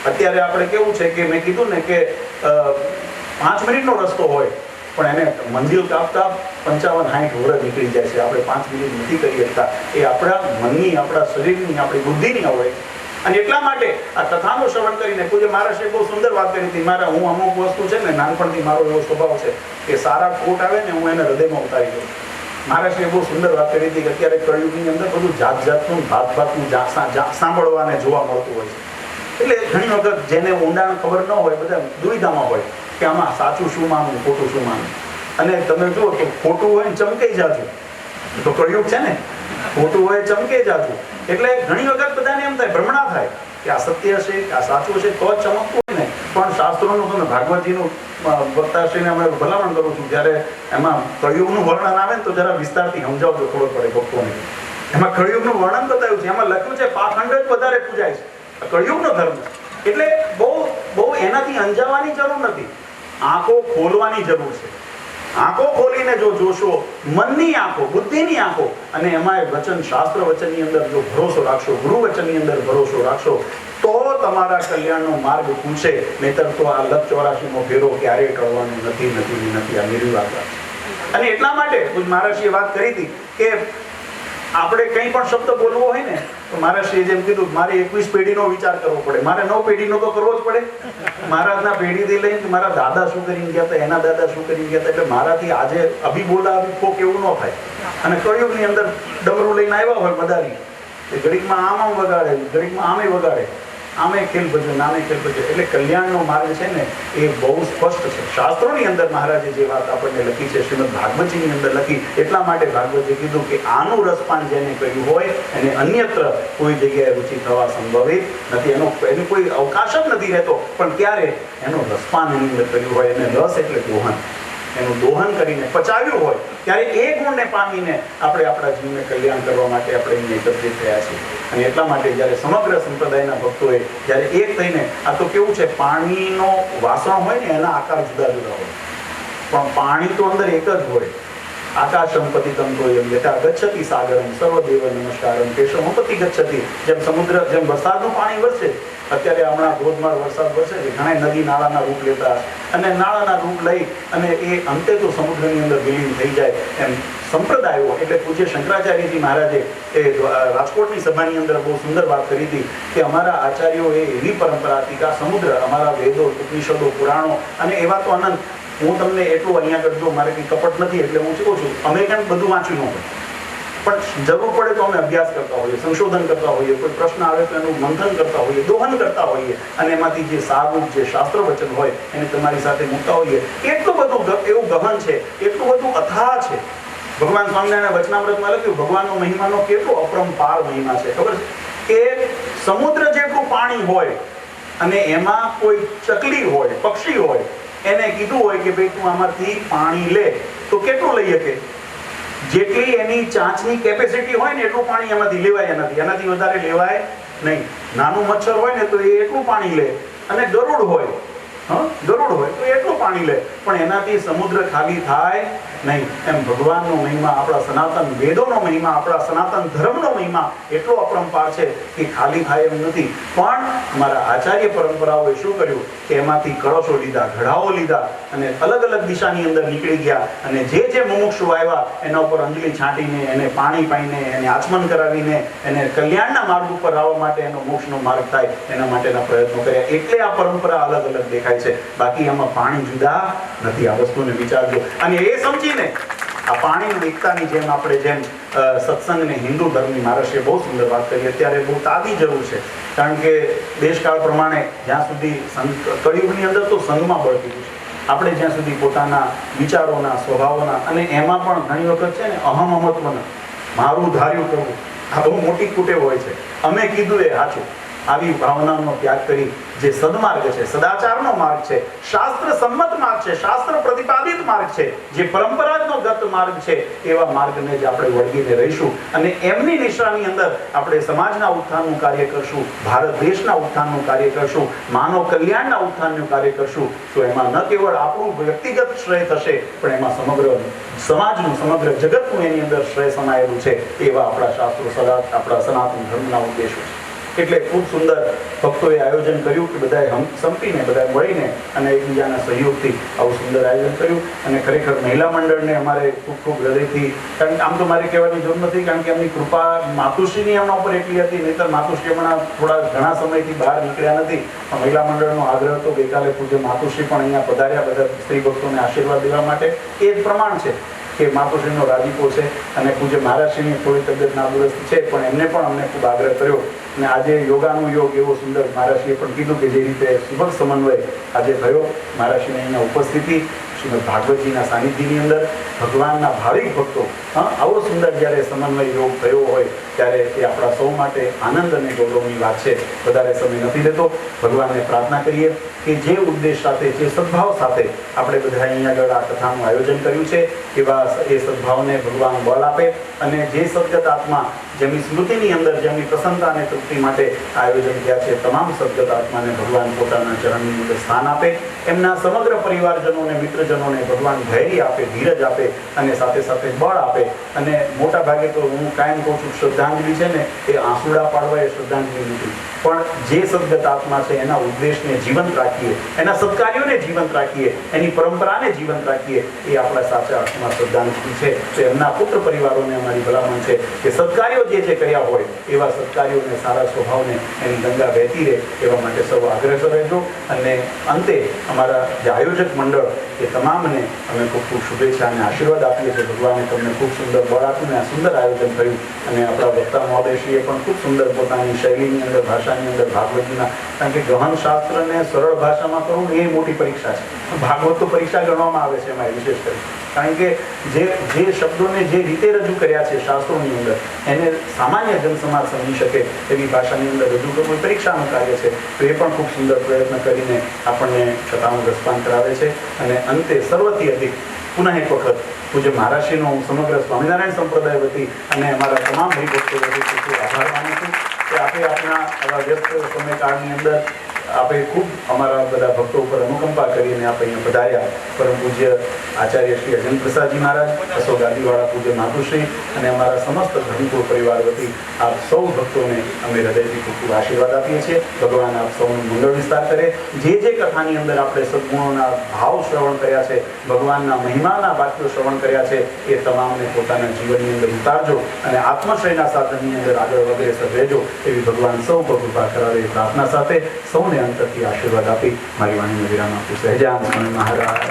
અત્યારે આપણે કેવું છે કે મેં કીધું ને કે 5 મિનિટનો રસ્તો હોય પણ એને મંજિલ કાપતા 55-60 વર્ષ નીકળી જાય છે. આપણે 5 મિનિટ નથી કરી શકતા. એ આપણા મનની, આપણા શરીરની, આપણી બુદ્ધિની હોય. અને એટલા માટે આ કથાનું શ્રવણ કરીને પૂજ્ય મહારાજે બહુ સુંદર વાત કરી હતી. હું અમુક વસ્તુ છે ને, નાનપણથી મારો એવો સ્વભાવ છે કે સારા કોટ આવે ને હું એને હૃદયમાં ઉતારી દઉં. મહારાજે બહુ સુંદર વાત કરી હતી કે અત્યારે કળયુગની અંદર બધું જાત જાતનું, ભાત ભાતનું સાંભળવાને જોવા મળતું હોય છે. એટલે ઘણી વખત જેને ઊંડાણ ખબર ન હોય, બધા દુવિધામાં હોય કે આમાં સાચું શું માનવું, ખોટું શું માનવું. અને તમે જુઓ તો ખોટું હોય ને ચમકે જાતું, તો કળયુગ છે ને, ખોટું હોય ચમકે જાતું. એટલે ઘણી વખત બધાને એમ થાય, ભ્રમણા થાય કે આ સત્ય છે, કે આ સાચું છે, તો જ ચમકતું હોય ને. પણ શાસ્ત્રોનું, તમે ભાગવતજીનું વક્તાશ્રીને અમે ભલામણ કરું છું, જ્યારે એમાં કળયુગનું વર્ણન આવે ને તો જરા વિસ્તારથી સમજાવજો, ખબર પડે ભક્તોને. એમાં કળયુગનું વર્ણન બતાવ્યું છે, એમાં લખ્યું છે પાખંડ જ વધારે પૂજાય છે, કળયુગનો ધર્મ. એટલે બહુ એનાથી અંજાવાની જરૂર નથી, આંખો ખોલવાની જરૂર છે. આંખો ખોલીને જો જોશો, મનની આંખો, બુદ્ધિની આંખો, અને એમાં વચન, શાસ્ત્ર વચનની અંદર જો ભરોસો રાખશો, ગુરુ વચનની અંદર ભરોસો રાખશો, તો તમારા કલ્યાણનો માર્ગ ખુલશે. નહીતર તો આ લખ 84મો ફેરો ક્યારેય ટળવાનો નથી. આ નિર્વિવાદ વાત છે. અને એટલા માટે મહારાજશ્રીએ વાત કરી હતી કે આપણે કંઈ પણ શબ્દ બોલવો હોય ને તો મહારાજશ્રીએ જેમ કીધું, મારે 21 પેઢીનો વિચાર કરવો પડે, મારે 9 પેઢીનો તો કરવો જ પડે. મહારાજના પેઢીથી લઈને મારા દાદા શું કરીને ગયા હતા, એના દાદા શું કરીને ગયા હતા, એટલે મારાથી આજે અભી બોલા અભી ખો કેવું ન થાય. અને કળયુગની અંદર ડમરું લઈને આવ્યા હોય મદારી, એ ઘડીકમાં આમ વગાડે, ઘડીકમાં આમે વગાડે, આમે ખેલ ભજવે, નામે ખેલ ભજવે. એટલે કલ્યાણનો માર્ગ છે ને એ બહુ સ્પષ્ટ છે. શાસ્ત્રોની અંદર મહારાજે જે વાત આપણને લખી છે, શ્રીમદ ભાગવતજીની અંદર લખી, એટલા માટે ભાગવતે કીધું કે આનું રસપાન જેને કર્યું હોય એને અન્યત્ર કોઈ જગ્યાએ રુચિ થવા સંભવિત નથી. એનો કોઈ અવકાશ જ નથી રહેતો. પણ ક્યારે એનો રસપાન એની અંદર કર્યું હોય, એને રસ એટલે દોહન, એનું દોહન કરીને પચાવ્યું હોય, ત્યારે એ ગુણને પામીને આપણે આપણા જીવને કલ્યાણ કરવા માટે આપણે એને એકત્રિત થયા છીએ. અને એટલા માટે જ્યારે સમગ્ર સંપ્રદાયના ભક્તોએ જ્યારે એક થઈને, આ તો કેવું છે, પાણીનો વાસણ હોય ને એના આકાર જુદા જુદા હોય, પણ પાણી તો અંદર એક જ હોય. આકાશમ પતિતમ તોયમ યથા ગચ્છતિ સાગરમ સર્વદેવ નમસ્કારમ કેશવમપતિ ગચ્છતિ. જેમ સમુદ્ર, જેમ વરસાદનું પાણી વરસે, અત્યારે હમણાં ધોધમાર વરસાદ વરસે છે, ઘણા નદી નાળાના રૂપ લેતા અને નાળાના રૂપ લઈ અને એ અંતે તો સમુદ્રની અંદર વિલીન થઈ જાય, એમ સંપ્રદાયો એટલે પૂજ્ય શંકરાચાર્યજી મહારાજે એ રાજકોટની સભાની અંદર બહુ સુંદર વાત કરી હતી કે અમારા આચાર્યો એ એવી પરંપરા હતી કે આ સમુદ્ર, અમારા વેદો, ઉપનિષદો, પુરાણો અને એવા તો અનંત. હું તમને એટલું અહીંયા કરજો, મારે કંઈ કપટ નથી એટલે હું કહું છું, અમે કંઈ બધું વાંચ્યું ન હોય, પણ જરૂર પડે તો અમે અભ્યાસ કરતા હોઈએ, સંશોધન કરતા હોઈએ, કોઈ પ્રશ્ન આવે તો એનું મંથન કરતા હોઈએ, દોહન કરતા હોઈએ અને એમાંથી જે સારું જે શાસ્ત્ર વચન હોય એને તમારી સાથે મૂકતા હોઈએ. એટલું બધું એવું ગહન છે, એટલું બધું અથાહ છે. ભગવાન સ્વામિનારાયણ વચનામૃતમાં લખ્યું ભગવાનનો મહિમાનો કેટલો અપરંપાર મહિમા છે, ખબર છે કે સમુદ્ર જેટલું પાણી હોય અને એમાં કોઈ ચકલી હોય, પક્ષી હોય, એને કીધું હોય કે ભાઈ તું આમાંથી પાણી લે, તો કેટલું લઈ શકે? જેટલી એની ચાંચની કેપેસિટી હોય ને એટલું પાણી એમાંથી લેવાય નથી, એનાથી વધારે લેવાય નહીં. નાનું મચ્છર હોય ને તો એ એટલું પાણી લે, અને ગરુડ હોય, ગરુડ હોય તો એટલું પાણી લે, પણ એનાથી સમુદ્ર ખાલી થાય નહીં. એમ ભગવાનનો મહિમા, આપણા સનાતન વેદોનો મહિમા, આપણા સનાતન ધર્મનો મહિમા એટલો અપરંપાર છે કે ખાલી થાય એમ નથી. પણ મારા આચાર્ય પરંપરાઓએ શું કર્યું કે એમાંથી કળશો લીધા, ઘડાઓ લીધા અને અલગ અલગ દિશાની અંદર નીકળી ગયા અને જે મુમુક્ષુ આવ્યા એના ઉપર અંજલિ છાંટીને, એને પાણી પાઈને, એને આચમન કરાવીને, એને કલ્યાણના માર્ગ ઉપર આવવા માટે, એનો મોક્ષનો માર્ગ થાય એના માટેના પ્રયત્નો કર્યા. એટલે આ પરંપરા અલગ અલગ દેખાય છે, બાકી આમાં પાણી જુદા નથી. આ વસ્તુને વિચારજો અને એ સમજીને આ પાણીની એકતાની જેમ આપણે જેમ સત્સંગને હિન્દુ ધર્મની મહારાષ્ટ્રીય બહુ સુંદર વાત કરી, અત્યારે બહુ તાદી જરૂર છે. કારણ કે દેશકાળ પ્રમાણે જ્યાં સુધી કળિયુગની અંદર તો સંઘમાં બળતી છે, આપણે જ્યાં સુધી પોતાના વિચારોના, સ્વભાવોના અને એમાં પણ ઘણી વખત છે ને અહમ મહત્વના, મારું ધાર્યું કરવું, આ બહુ મોટી કુટેવ હોય છે. અમે કીધું એ સાચું, આવી ભાવનાનો ત્યાગ કરી જે સદમાર્ગ છે, સદાચારનો માર્ગ છે, શાસ્ત્ર સંમત માર્ગ છે, શાસ્ત્ર પ્રતિપાદિત માર્ગ છે, જે પરંપરાનો ગત માર્ગ છે, એવા માર્ગને જ આપણે વળગીને રહીશું અને એમની નિશાની અંદર આપણે સમાજના ઉત્થાનનું કાર્ય કરશું, ભારત દેશના ઉત્થાનનું કાર્ય કરશું, માનવ કલ્યાણના ઉત્થાનનું કાર્ય કરશું. તો એમાં ન કેવળ આપણું વ્યક્તિગત શ્રેય થશે, પણ એમાં સમગ્ર સમાજનું, સમગ્ર જગતનું એની અંદર શ્રેય સમાયેલું છે. એવા આપણા શાસ્ત્રો, સદા આપણા સનાતન ધર્મના ઉદ્દેશો છે. એટલે ખૂબ સુંદર ભક્તોએ આયોજન કર્યું કે બધાએ સંપીને, બધાએ મળીને અને એકબીજાના સહયોગથી આવું સુંદર આયોજન કર્યું. અને ખરેખર મહિલા મંડળને અમારે ખૂબ ખૂબ હૃદયથી, કારણ કે આમ તો મારે કહેવાની જરૂર નથી, કારણ કે એમની કૃપા માતુશ્રીની એમના ઉપર એટલી હતી, નહીંતર માતુશ્રી હમણાં ઘણા સમયથી બહાર નીકળ્યા નથી. મહિલા મંડળનો આગ્રહ હતો, ગઈકાલે પૂજ્ય માતુશ્રી પણ અહીંયા પધાર્યા બધા સ્ત્રી ભક્તોને આશીર્વાદ દેવા માટે. એ જ પ્રમાણ છે કે માતુશ્રીનો રાજીપો છે અને પૂજ્ય મહારાજશ્રીની થોડી તબિયત નાદુરસ્ત છે, પણ એમને પણ અમને ખૂબ આગ્રહ કર્યો. અને આજે યોગાનું યોગ એવો સુંદર, મહારાજશ્રીએ પણ કીધું કે જે રીતે સુભગ સમન્વય આજે થયો, મહારાજશ્રીની અહીંયા ઉપસ્થિતિ, શ્રીમદ ભાગવતજીના સાનિધ્યની અંદર ભગવાનના ભાવિક ભક્તો, આવો સુંદર જ્યારે સમન્વય યોગ થયો હોય ત્યારે એ આપણા સૌ માટે આનંદ અને ગૌરવની વાત છે. વધારે સમય નથી લેતો, ભગવાનને પ્રાર્થના કરીએ કે જે ઉદ્દેશ સાથે, જે સદભાવ સાથે આપણે બધા અહીંયા આગળ આ કથાનું આયોજન કર્યું છે, એવા એ સદભાવને ભગવાન બળ આપે અને જે સદગત આત્મા જેમની સ્મૃતિની અંદર, જેમની પ્રસન્નતા અને તૃપ્તિ માટે આયોજન થયા છે, તમામ સદગત આત્માને ભગવાન પોતાના ચરણની અંદર સ્થાન આપે. એમના સમગ્ર પરિવારજનોને, મિત્રજનોને ભગવાન ધૈર્ય આપે, ધીરજ આપે અને સાથે સાથે બળ આપે. અને મોટા ભાગે તો હું કાયમ કહું છું, શ્રદ્ધાંજલિ છે ને એ આંસુડા પાડવા એ શ્રદ્ધાંજલિ નથી, પણ જે સદગત આત્મા છે એના ઉદ્દેશને જીવંત રાખીએ, એના સત્કાર્યોને જીવંત રાખીએ, એની પરંપરાને જીવંત રાખીએ, એ આપણા સાચા અર્થમાં શ્રદ્ધાંજલિ છે. તો એમના પુત્ર પરિવારોને અમારી ભલામણ છે કે સત્કાર્યો જે કર્યા હોય એવા સત્કાર્યોને, સારા સ્વભાવને એની ગંગા વહેતી રહે એવા માટે સૌ આગ્રસર રહેજો. અને અંતે અમારા જે આયોજક મંડળ એ તમામને અમે ખૂબ ખૂબ શુભેચ્છા અને આશીર્વાદ આપીએ છીએ. ભગવાને તમને ખૂબ સુંદર બળ આપ્યું અને આ સુંદર આયોજન થયું. અને આપણા વક્તા મહોદયશ્રીએ પણ ખૂબ સુંદર પોતાની શૈલીની અંદર, ભાષાની અંદર ભાગવતજીના, કારણ કે ગહન શાસ્ત્રને સરળ ભાષામાં કરવું એ મોટી પરીક્ષા છે. ભાગવત તો પરીક્ષા ગણવામાં આવે છે એમાં વિશેષ કરી, કારણ કે જે શબ્દોને જે રીતે રજૂ કર્યા છે શાસ્ત્રોની અંદર, એને સામાન્ય જનસમાજ સમજી શકે એવી ભાષાની અંદર રજૂ કરવું એ પરીક્ષાનું કાર્ય છે. તો એ પણ ખૂબ સુંદર પ્રયત્ન કરીને આપણને કથાનું રસપાન કરાવે છે. અને અંતે સર્વથી અધિક પુનઃ એક વખત પૂજ્ય મહારાષ્ટ્રીનો હું સમગ્ર સ્વામિનારાયણ સંપ્રદાય વતી અને અમારા તમામ હરિભક્તો વતી ખૂબ આભાર માનું છું કે આપે આપણા આવા વ્યસ્ત સમયકાળની અંદર આપે ખૂબ અમારા બધા ભક્તો ઉપર અનુકંપા કરીને આપ અહીંયા પધાર્યા. પરમ પૂજ્ય આચાર્ય શ્રી અજન પ્રસાદજી મહારાજ, અશોક ગાદીવાળા પૂજ્ય માતુશ્રી અને અમારા સમસ્ત ધર્મપુર પરિવાર વતી આપ સૌ ભક્તોને અમે હૃદયથી ખૂબ ખૂબ આશીર્વાદ આપીએ છીએ. ભગવાન આપ સૌનું મંગળ વિસ્તાર કરે. જે કથાની અંદર આપણે સદગુણોના ભાવ શ્રવણ કર્યા છે, ભગવાનના મહિમાના વાક્યો શ્રવણ કર્યા છે, એ તમામને પોતાના જીવનની અંદર ઉતારજો અને આત્મશ્રેયના સાધનની અંદર આગળ અગ્રેસર રહેજો એવી ભગવાન સૌ પર કૃપા કરાવે એ પ્રાર્થના સાથે સૌને અંતરથી આશીર્વાદ આપી મારી વાણીનો વિરામ આપું. સહેજાન સ્વામી મહારાજ.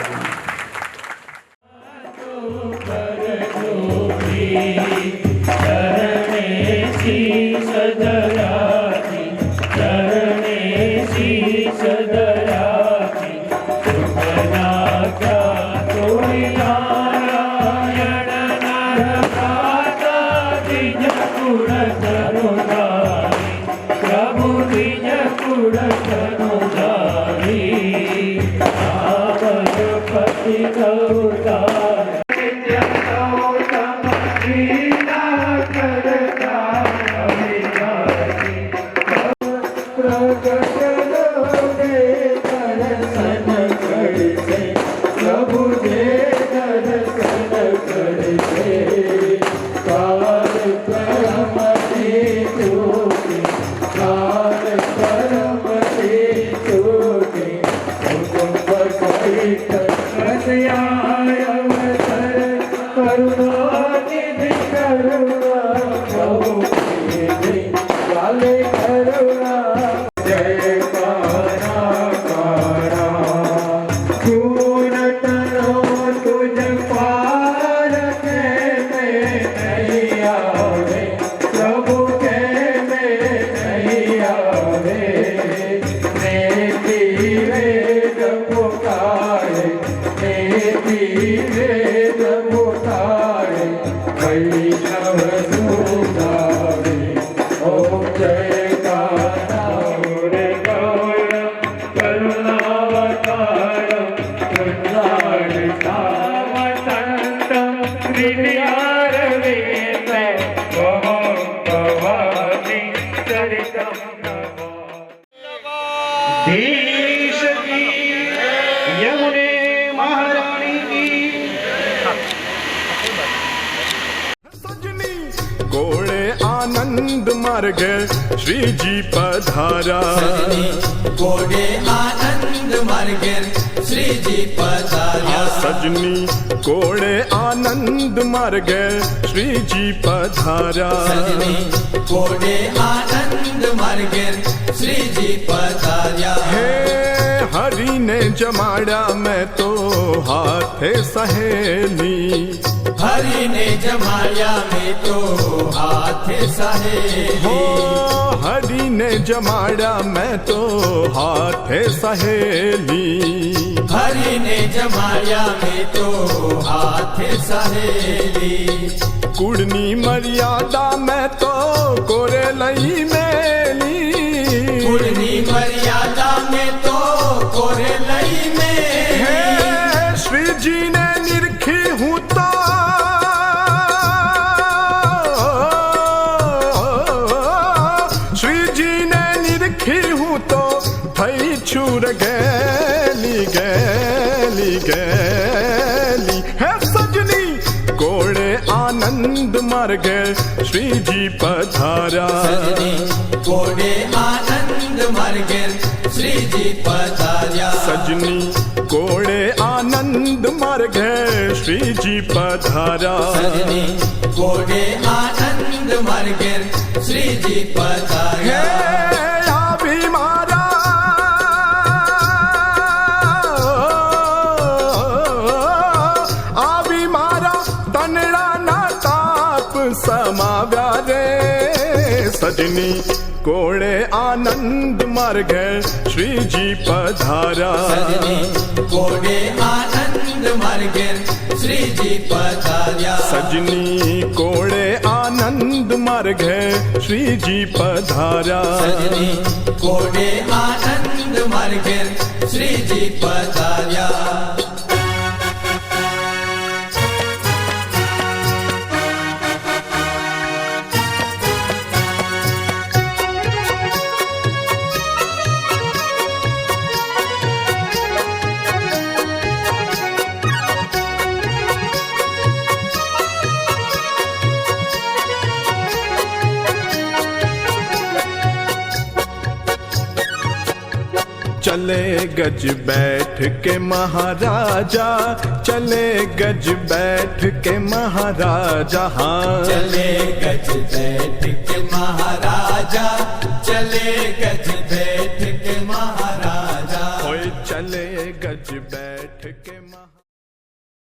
श्री जी पधारा. घोड़े आनंद मार्गे श्री जी पधारा. सजनी घोड़े आनंद मार्गे श्री जी पधारा. घोड़े आनंद मार्गे श्री जी पधारा. हे हरि ने जमाड़ा मैं तो हाथे सहेली. हरि ने जमाया में तो हाथ सहेली. हो हरि ने जमाड़ा मैं तो हाथे सहेली. हरि ने जमाया में तो हाथ सहेली. कुड़नी मर्यादा मैं तो कोरे लई मेली. कुड़नी मर्यादा में तो कोरे लई मेली. श्री जी ने निरखी हूँ तो छूर गैली गैली गैली. है सजनी कोड़े आनंद मार्गे श्री जी पधारा. कोड़े आनंद मार्गे श्री जी पधारा. सजनी कोड़े आनंद मार्गे श्री जी पधारा. कोड़े आनंद मार्गे श्री जी पधारा. समाव्या रे सजनी कोड़े आनंद मार्गे श्री जी पधारा. कोड़े आनंद मार्गे श्री जी पधारा. सजनी कोड़े आनंद मार्गे श्री जी पधारा. कोड़े आनंद मार्गे श्री जी पधारा. चले गज बैठ के महाराजा, चले गज बैठ के महाराजा। हाँ चले गज बैठ के महाराजा, चले गज बैठ